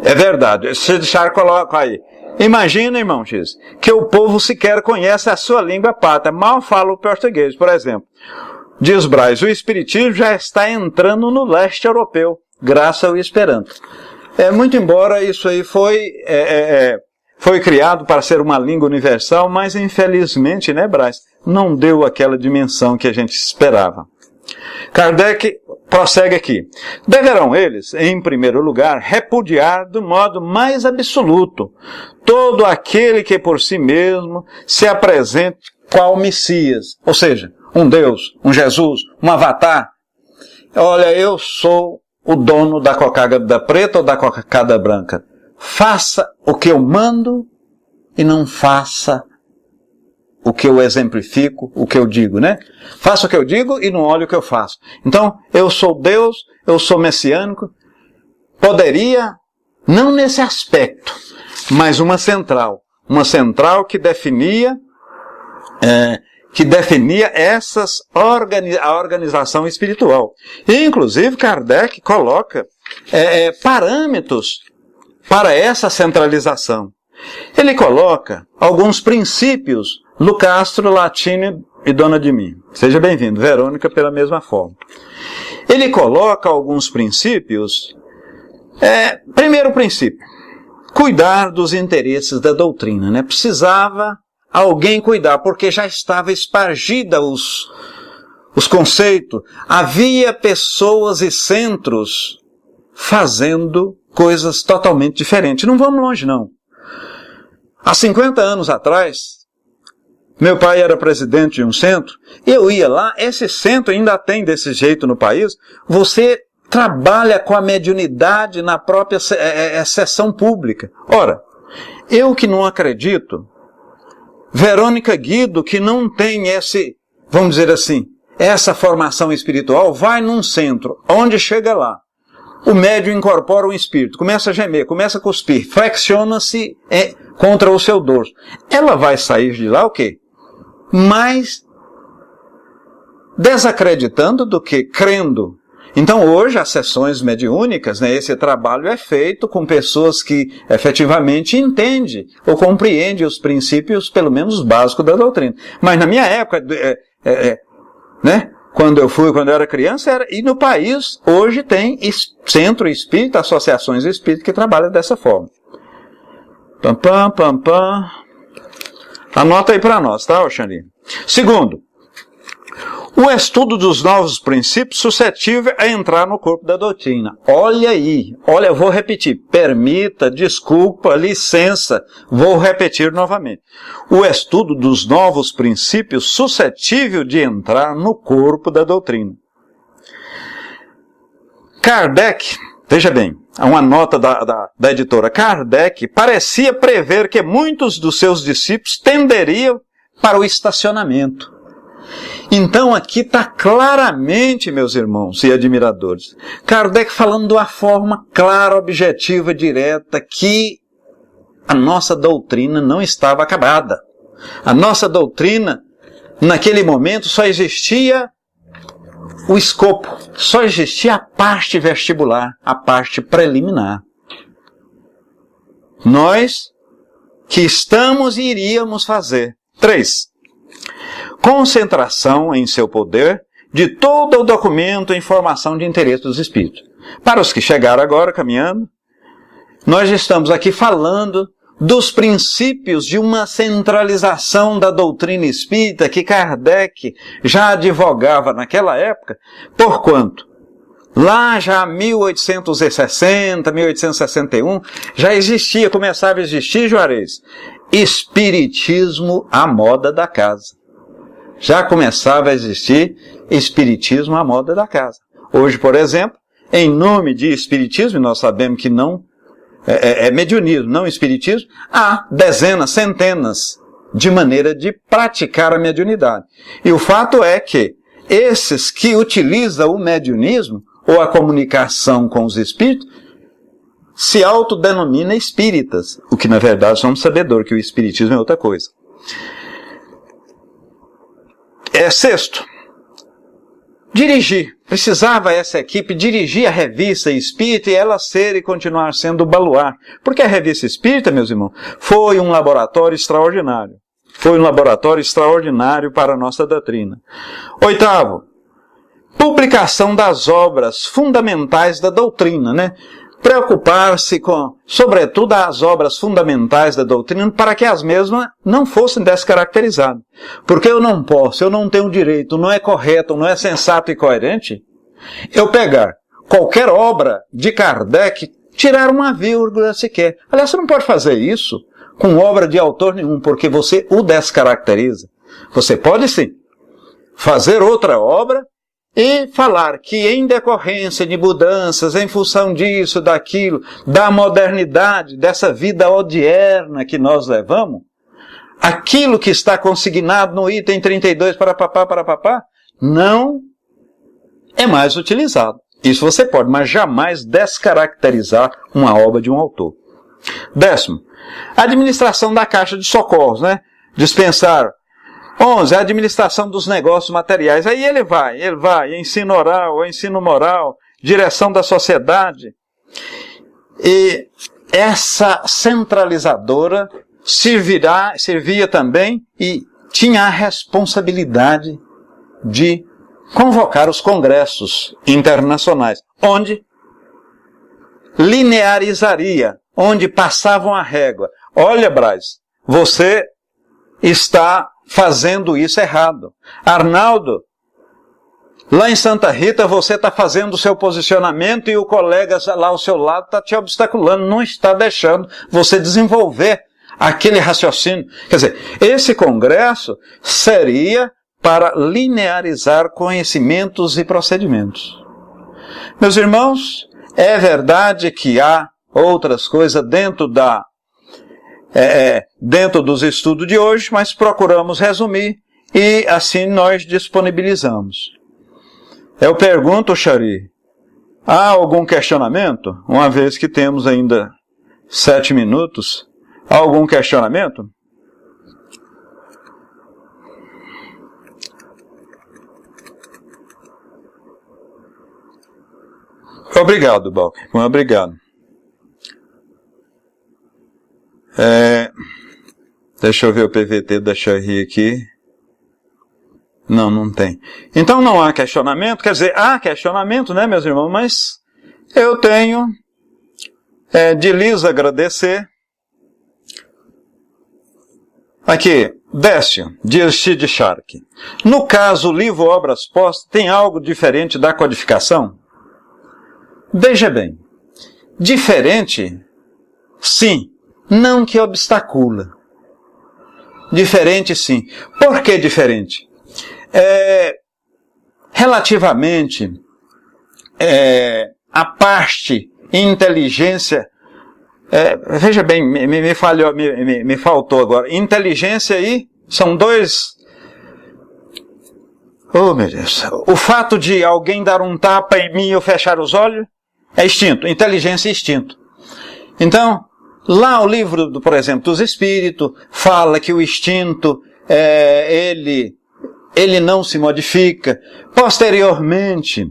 É verdade. Se deixar, coloca aí. Imagina, irmão X, que o povo sequer conhece a sua língua pátria, mal fala o português, por exemplo. Diz Braz, o Espiritismo já está entrando no leste europeu, graças ao Esperanto. Muito embora isso aí foi criado para ser uma língua universal, mas infelizmente, né, Braz, não deu aquela dimensão que a gente esperava. Kardec prossegue aqui. Deverão eles, em primeiro lugar, repudiar do modo mais absoluto todo aquele que por si mesmo se apresente qual Messias, ou seja, um Deus, um Jesus, um avatar. Olha, eu sou o dono da cocada preta ou da cocada branca. Faça o que eu mando e não faça o que eu exemplifico, o que eu digo, né? Faça o que eu digo e não olhe o que eu faço. Então, eu sou Deus, eu sou messiânico. Poderia, não nesse aspecto, mas uma central que definia a organização espiritual. E, inclusive, Kardec coloca parâmetros para essa centralização. Ele coloca alguns princípios, Lucastro, Latino e Dona de Mim. Seja bem-vindo, Verônica, pela mesma forma. Ele coloca alguns princípios. Primeiro princípio, cuidar dos interesses da doutrina, né? Precisava alguém cuidar, porque já estava espargida os conceitos. Havia pessoas e centros fazendo coisas totalmente diferentes. Não vamos longe, não. Há 50 anos atrás, meu pai era presidente de um centro, eu ia lá, esse centro ainda tem desse jeito no país, você trabalha com a mediunidade na própria sessão pública. Ora, eu que não acredito Verônica Guido, que não tem vamos dizer assim, essa formação espiritual, vai num centro, onde chega lá, o médium incorpora um espírito, começa a gemer, começa a cuspir, flexiona-se contra o seu dorso. Ela vai sair de lá o quê? Mais desacreditando do que crendo. Então hoje as sessões mediúnicas, né, esse trabalho é feito com pessoas que efetivamente entendem ou compreendem os princípios, pelo menos básicos da doutrina. Mas na minha época, né, quando eu era criança, e no país hoje tem centro espírita, associações espíritas que trabalham dessa forma. Pam, pam, pam, pam. Anota aí para nós, tá, Oxandinho? Segundo, o estudo dos novos princípios suscetível a entrar no corpo da doutrina. Olha aí, eu vou repetir, permita, desculpa, licença, vou repetir novamente. O estudo dos novos princípios suscetível de entrar no corpo da doutrina. Kardec, veja bem, uma nota da editora, Kardec parecia prever que muitos dos seus discípulos tenderiam para o estacionamento. Então aqui está claramente, meus irmãos e admiradores, Kardec falando de uma forma clara, objetiva, direta, que a nossa doutrina não estava acabada. A nossa doutrina, naquele momento, só existia o escopo, só existia a parte vestibular, a parte preliminar. Nós que estamos e iríamos fazer. 3. Concentração em seu poder de todo o documento e informação de interesse dos espíritos. Para os que chegaram agora caminhando, nós estamos aqui falando dos princípios de uma centralização da doutrina espírita que Kardec já advogava naquela época, porquanto lá já 1860, 1861, já existia, começava a existir, Juarez, espiritismo à moda da casa. Já começava a existir espiritismo à moda da casa. Hoje, por exemplo, em nome de espiritismo, e nós sabemos que não é mediunismo, não espiritismo, há dezenas, centenas de maneiras de praticar a mediunidade. E o fato é que esses que utilizam o mediunismo, ou a comunicação com os espíritos, se autodenominam espíritas, o que na verdade somos sabedores que o espiritismo é outra coisa. Sexto, dirigir. Precisava essa equipe dirigir a revista espírita e ela ser e continuar sendo o baluarte. Porque a revista espírita, meus irmãos, foi um laboratório extraordinário. Foi um laboratório extraordinário para a nossa doutrina. Oitavo, publicação das obras fundamentais da doutrina, né? Preocupar-se com, sobretudo, as obras fundamentais da doutrina para que as mesmas não fossem descaracterizadas. Porque eu não posso, eu não tenho direito, não é correto, não é sensato e coerente eu pegar qualquer obra de Kardec, tirar uma vírgula sequer. Aliás, você não pode fazer isso com obra de autor nenhum, porque você o descaracteriza. Você pode sim fazer outra obra e falar que em decorrência de mudanças, em função disso, daquilo, da modernidade, dessa vida odierna que nós levamos, aquilo que está consignado no item 32 para papá, não é mais utilizado. Isso você pode, mas jamais descaracterizar uma obra de um autor. 10º, administração da caixa de socorros, né? Dispensar. 11, a administração dos negócios materiais. Aí ele vai, ensino oral, ensino moral, direção da sociedade. E essa centralizadora servia também e tinha a responsabilidade de convocar os congressos internacionais, onde linearizaria, onde passavam a régua. Olha, Braz, você está fazendo isso errado. Arnaldo, lá em Santa Rita você está fazendo o seu posicionamento e o colega lá ao seu lado está te obstaculando, não está deixando você desenvolver aquele raciocínio. Quer dizer, esse congresso seria para linearizar conhecimentos e procedimentos. Meus irmãos, é verdade que há outras coisas dentro dentro dos estudos de hoje, mas procuramos resumir e assim nós disponibilizamos. Eu pergunto, Shari, há algum questionamento? Uma vez que temos ainda 7 minutos, há algum questionamento? Obrigado, Balk. Obrigado. Deixa eu ver o PVT da Shari aqui. Não tem. Então não há questionamento, quer dizer, há questionamento, né, meus irmãos, mas eu tenho de lhes agradecer. Aqui, Décio, diz Sid Shark. No caso, o livro Obras Postas tem algo diferente da codificação? Veja bem, diferente, sim, não que obstacula. Diferente, sim. Por que diferente? Relativamente a parte inteligência, veja bem, me faltou agora, inteligência e são dois. Oh meu Deus, o fato de alguém dar um tapa em mim e eu fechar os olhos é instinto, inteligência e instinto. Então, lá o livro, por exemplo, dos Espíritos fala que o instinto ele não se modifica. Posteriormente,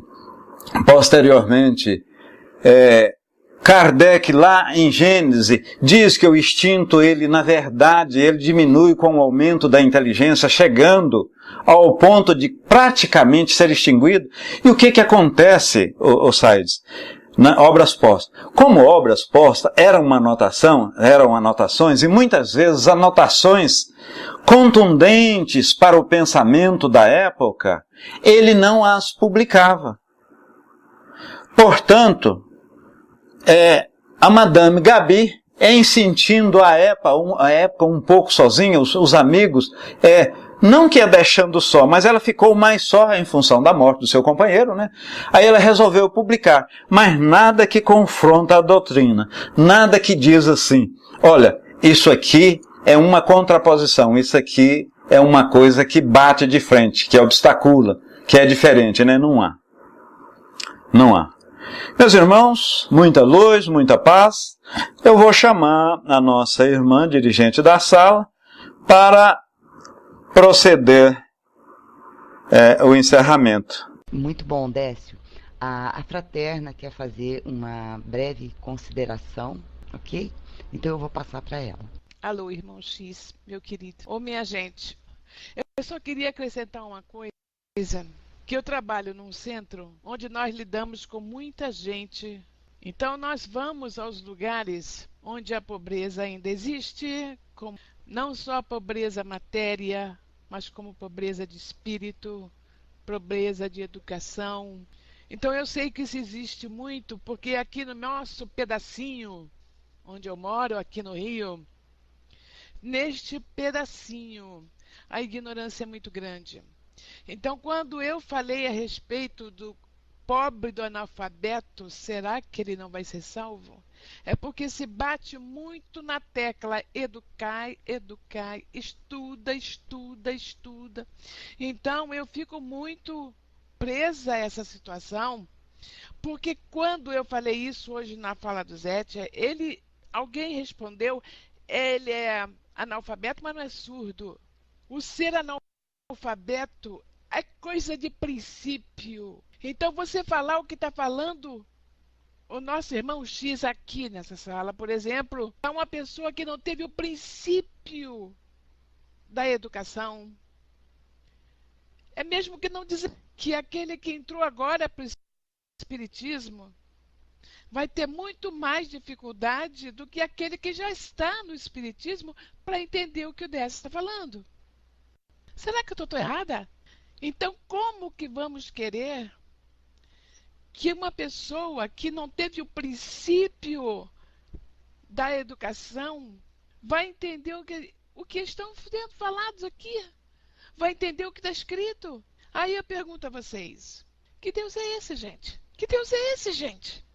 Kardec, lá em Gênesis, diz que o instinto, ele, na verdade, ele diminui com o aumento da inteligência, chegando ao ponto de praticamente ser extinguido. E o que acontece, Saides? Obras postas. Como obras postas eram anotações, e muitas vezes anotações contundentes para o pensamento da época, ele não as publicava. Portanto, a Madame Gabi, em sentindo a época um pouco sozinha, os amigos, não que a deixando só, mas ela ficou mais só em função da morte do seu companheiro, né? Aí ela resolveu publicar, mas nada que confronta a doutrina, nada que diz assim, olha, isso aqui é uma contraposição, isso aqui é uma coisa que bate de frente, que obstacula, que é diferente, né? Não há. Meus irmãos, muita luz, muita paz. Eu vou chamar a nossa irmã, dirigente da sala, para proceder o encerramento.
Muito bom, Décio. A fraterna quer fazer uma breve consideração, ok? Então eu vou passar para ela.
Alô, irmão X, meu querido. Ô, minha gente, eu só queria acrescentar uma coisa, que eu trabalho num centro onde nós lidamos com muita gente. Então nós vamos aos lugares onde a pobreza ainda existe, como não só a pobreza matéria, mas como pobreza de espírito, pobreza de educação. Então eu sei que isso existe muito, porque aqui no nosso pedacinho, onde eu moro, aqui no Rio, neste pedacinho, a ignorância é muito grande. Então, quando eu falei a respeito do pobre do analfabeto, será que ele não vai ser salvo? É porque se bate muito na tecla educai, educai, estuda, estuda, estuda. Então, eu fico muito presa a essa situação, porque quando eu falei isso hoje na fala do Zétia, alguém respondeu, ele é analfabeto, mas não é surdo. O ser analfabeto é coisa de princípio. Então, você falar o que está falando o nosso irmão X aqui nessa sala, por exemplo, é uma pessoa que não teve o princípio da educação. É mesmo que não dizer que aquele que entrou agora para o Espiritismo vai ter muito mais dificuldade do que aquele que já está no Espiritismo para entender o que o Décio está falando. Será que eu estou errada? Então, como que vamos querer que uma pessoa que não teve o princípio da educação vai entender o que estão sendo falados aqui? Vai entender o que está escrito? Aí eu pergunto a vocês, que Deus é esse, gente? Que Deus é esse, gente?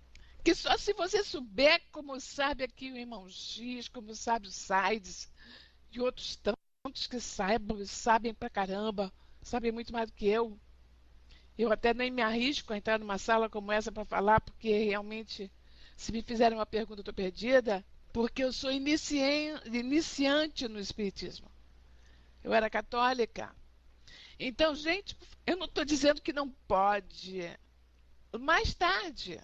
que só se você souber, como sabe aqui o irmão X, como sabe o Saides, e outros tantos que sabem pra caramba, sabem muito mais do que eu. Eu até nem me arrisco a entrar numa sala como essa para falar, porque realmente, se me fizerem uma pergunta, eu estou perdida, porque eu sou iniciante no Espiritismo. Eu era católica. Então, gente, eu não estou dizendo que não pode. Mais tarde,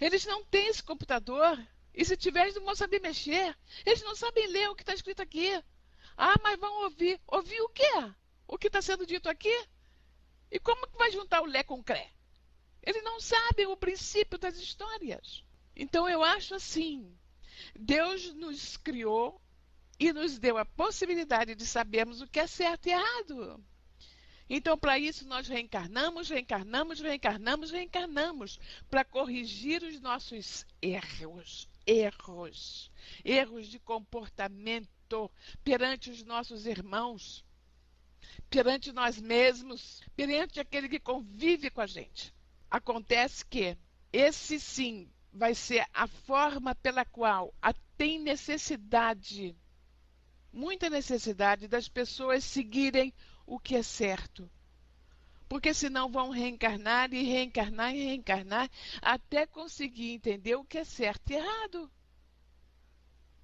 eles não têm esse computador. E se tiver, eles não vão saber mexer. Eles não sabem ler o que está escrito aqui. Ah, mas vão ouvir. Ouvir o quê? O que está sendo dito aqui? E como que vai juntar o Lé com o Cré? Eles não sabem o princípio das histórias. Então eu acho assim, Deus nos criou e nos deu a possibilidade de sabermos o que é certo e errado. Então, para isso, nós reencarnamos, para corrigir os nossos erros de comportamento perante os nossos irmãos, perante nós mesmos, perante aquele que convive com a gente. Acontece que esse sim vai ser a forma pela qual tem necessidade, muita necessidade das pessoas seguirem o que é certo. Porque senão vão reencarnar e reencarnar e reencarnar até conseguir entender o que é certo e errado.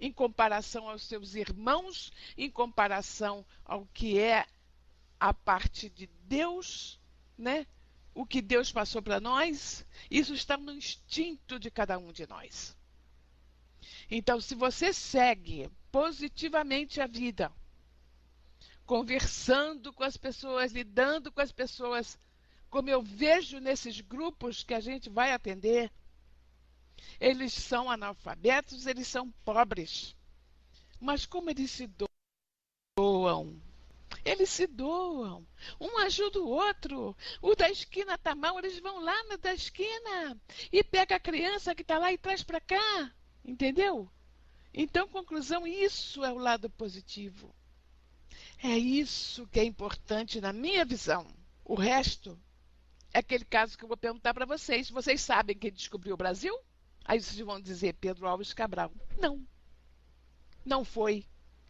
Em comparação aos seus irmãos, em comparação ao que é a parte de Deus, né? O que Deus passou para nós, isso está no instinto de cada um de nós. Então, se você segue positivamente a vida, conversando com as pessoas, lidando com as pessoas, como eu vejo nesses grupos que a gente vai atender, eles são analfabetos, eles são pobres. Mas como eles se doam? Eles se doam. Um ajuda o outro. O da esquina está mal, eles vão lá no da esquina e pega a criança que está lá e traz para cá. Entendeu? Então, conclusão, isso é o lado positivo. É isso que é importante na minha visão. O resto é aquele caso que eu vou perguntar para vocês. Vocês sabem quem descobriu o Brasil? Aí vocês vão dizer Pedro Álvares Cabral. Não. Não foi.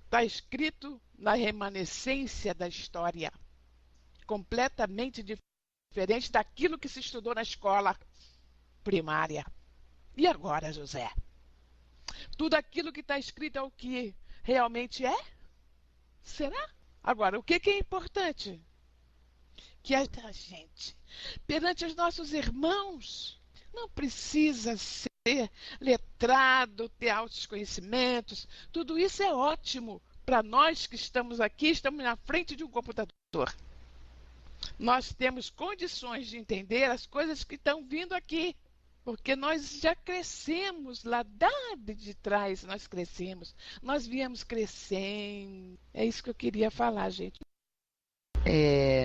Está escrito na remanescência da história. Completamente diferente daquilo que se estudou na escola primária. E agora, José? Tudo aquilo que está escrito é o que realmente é? Será? Agora, o que é importante? Que a gente, perante os nossos irmãos, não precisa ser letrado, ter altos conhecimentos. Tudo isso é ótimo para nós que estamos aqui, estamos na frente de um computador. Nós temos condições de entender as coisas que estão vindo aqui. Porque nós já crescemos lá de trás, nós crescemos. Nós viemos crescendo. É isso que eu queria falar, gente.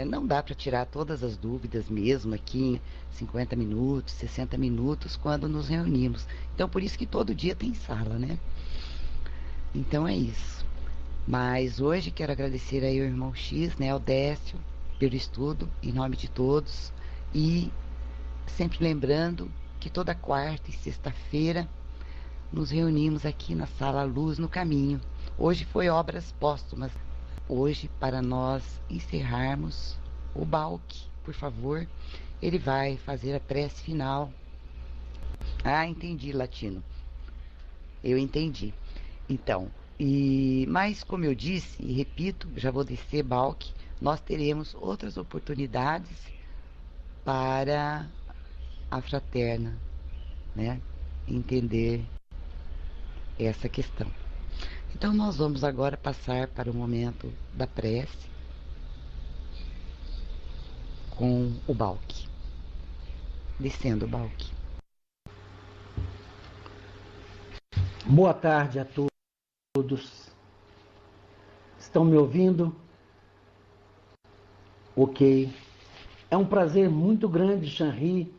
Não dá para tirar todas as dúvidas mesmo aqui em 50 minutos, 60 minutos, quando nos reunimos. Então, por isso que todo dia tem sala, né? Então, é isso. Mas hoje quero agradecer aí ao irmão X, né, ao Décio, pelo estudo, em nome de todos. E sempre lembrando que toda quarta e sexta-feira nos reunimos aqui na Sala Luz no Caminho. Hoje foi Obras Póstumas. Hoje, para nós encerrarmos, o Balk, por favor, ele vai fazer a prece final. Ah, entendi, Latino. Eu entendi. Então, mas como eu disse, e repito, já vou descer, Balk, nós teremos outras oportunidades para a fraterna, né, entender essa questão. Então nós vamos agora passar para o momento da prece com o Balk. Descendo o Balk.
Boa tarde a todos. Estão me ouvindo? Ok. É um prazer muito grande, Xanri,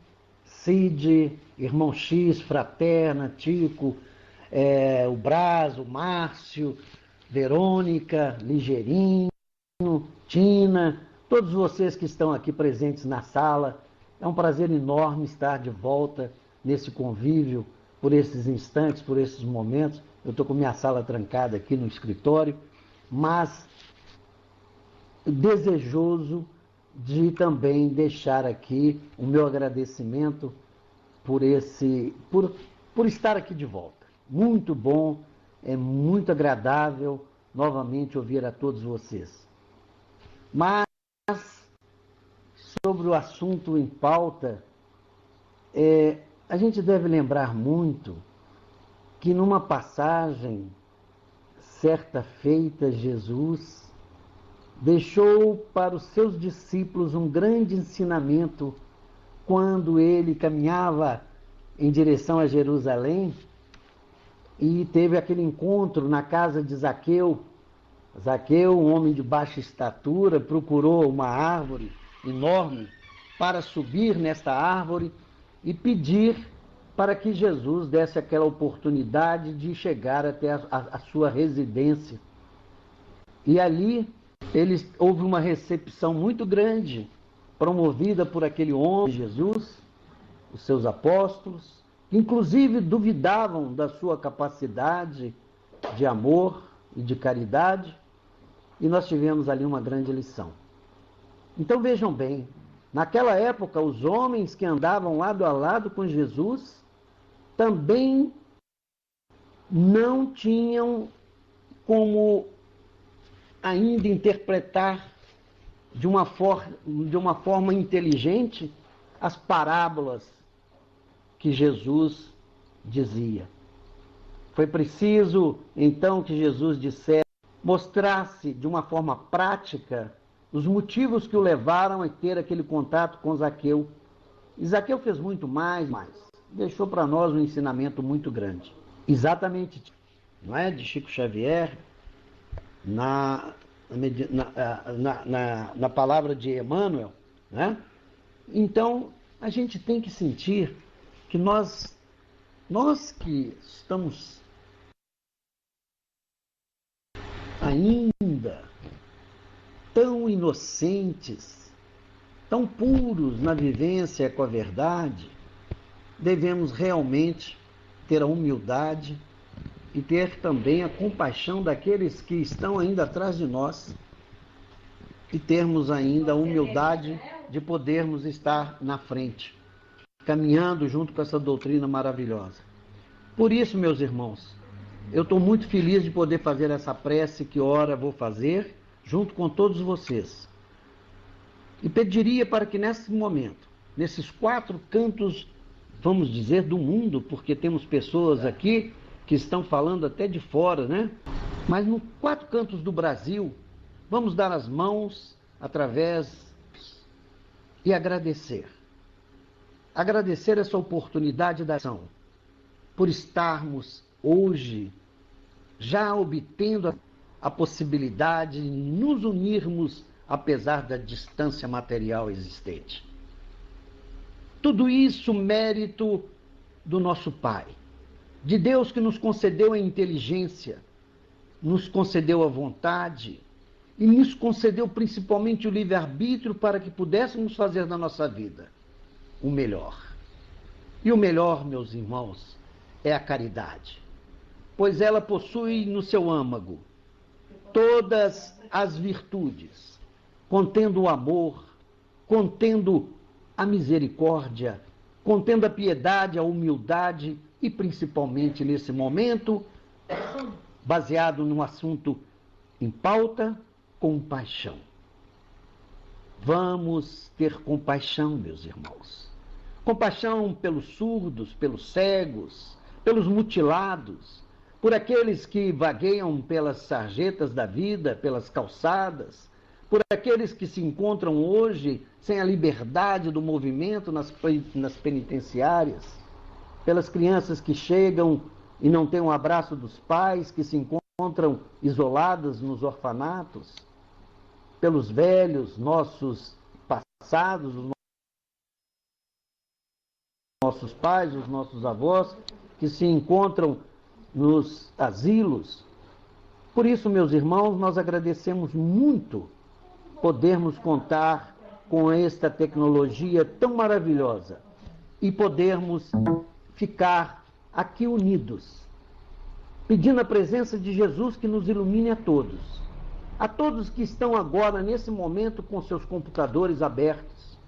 Cid, Irmão X, Fraterna, Tico, o Braz, o Márcio, Verônica, Ligeirinho, Tina, todos vocês que estão aqui presentes na sala. É um prazer enorme estar de volta nesse convívio, por esses instantes, por esses momentos. Eu estou com minha sala trancada aqui no escritório, mas desejoso de também deixar aqui o meu agradecimento por estar aqui de volta. Muito bom, é muito agradável novamente ouvir a todos vocês. Mas, sobre o assunto em pauta, a gente deve lembrar muito que numa passagem, certa feita, Jesus deixou para os seus discípulos um grande ensinamento quando ele caminhava em direção a Jerusalém e teve aquele encontro na casa de Zaqueu. Zaqueu, um homem de baixa estatura, procurou uma árvore enorme para subir nesta árvore e pedir para que Jesus desse aquela oportunidade de chegar até a sua residência. E ali houve uma recepção muito grande, promovida por aquele homem, Jesus, os seus apóstolos, que inclusive duvidavam da sua capacidade de amor e de caridade, e nós tivemos ali uma grande lição. Então vejam bem, naquela época os homens que andavam lado a lado com Jesus também não tinham como ainda interpretar de uma forma inteligente as parábolas que Jesus dizia. Foi preciso, então, que Jesus mostrasse de uma forma prática os motivos que o levaram a ter aquele contato com Zaqueu. E Zaqueu fez muito mais, deixou para nós um ensinamento muito grande. Exatamente, não é? De Chico Xavier, na palavra de Emmanuel, né? Então, a gente tem que sentir que nós que estamos ainda tão inocentes, tão puros na vivência com a verdade, devemos realmente ter a humildade e ter também a compaixão daqueles que estão ainda atrás de nós e termos ainda a humildade de podermos estar na frente, caminhando junto com essa doutrina maravilhosa. Por isso, meus irmãos, eu estou muito feliz de poder fazer essa prece que ora vou fazer junto com todos vocês. E pediria para que nesse momento, nesses 4 cantos, vamos dizer, do mundo, porque temos pessoas aqui que estão falando até de fora, né? Mas nos 4 cantos do Brasil, vamos dar as mãos através e agradecer. Agradecer essa oportunidade da ação, por estarmos hoje já obtendo a possibilidade de nos unirmos apesar da distância material existente. Tudo isso mérito do nosso Pai, de Deus que nos concedeu a inteligência, nos concedeu a vontade e nos concedeu principalmente o livre-arbítrio para que pudéssemos fazer da nossa vida o melhor. E o melhor, meus irmãos, é a caridade, pois ela possui no seu âmago todas as virtudes, contendo o amor, contendo a misericórdia, contendo a piedade, a humildade e principalmente nesse momento, baseado num assunto em pauta, compaixão. Vamos ter compaixão, meus irmãos. Compaixão pelos surdos, pelos cegos, pelos mutilados, por aqueles que vagueiam pelas sarjetas da vida, pelas calçadas, por aqueles que se encontram hoje sem a liberdade do movimento nas penitenciárias, pelas crianças que chegam e não têm um abraço dos pais, que se encontram isoladas nos orfanatos, pelos velhos, nossos passados, os nossos pais, os nossos avós, que se encontram nos asilos. Por isso, meus irmãos, nós agradecemos muito podermos contar com esta tecnologia tão maravilhosa e podermos ficar aqui unidos, pedindo a presença de Jesus que nos ilumine a todos. A todos que estão agora, nesse momento, com seus computadores abertos,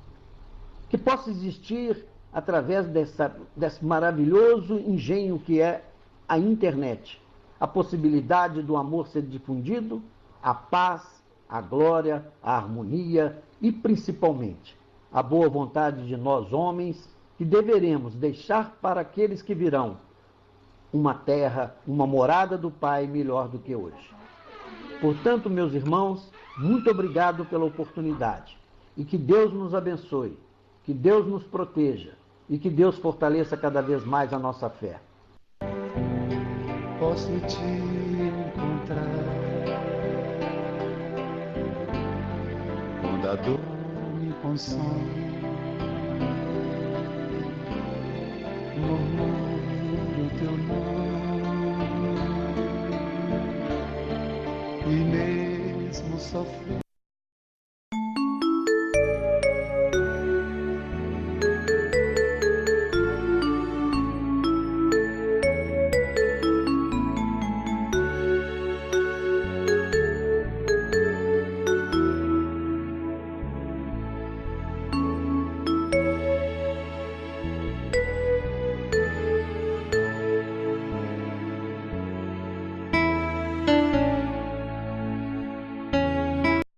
que possa existir, através desse maravilhoso engenho que é a internet, a possibilidade do amor ser difundido, a paz, a glória, a harmonia e, principalmente, a boa vontade de nós homens, que deveremos deixar para aqueles que virão uma terra, uma morada do Pai melhor do que hoje. Portanto, meus irmãos, muito obrigado pela oportunidade e que Deus nos abençoe, que Deus nos proteja e que Deus fortaleça cada vez mais a nossa fé.
Posso te encontrar quando a dor me consome, murmuro teu nome e mesmo sofrer.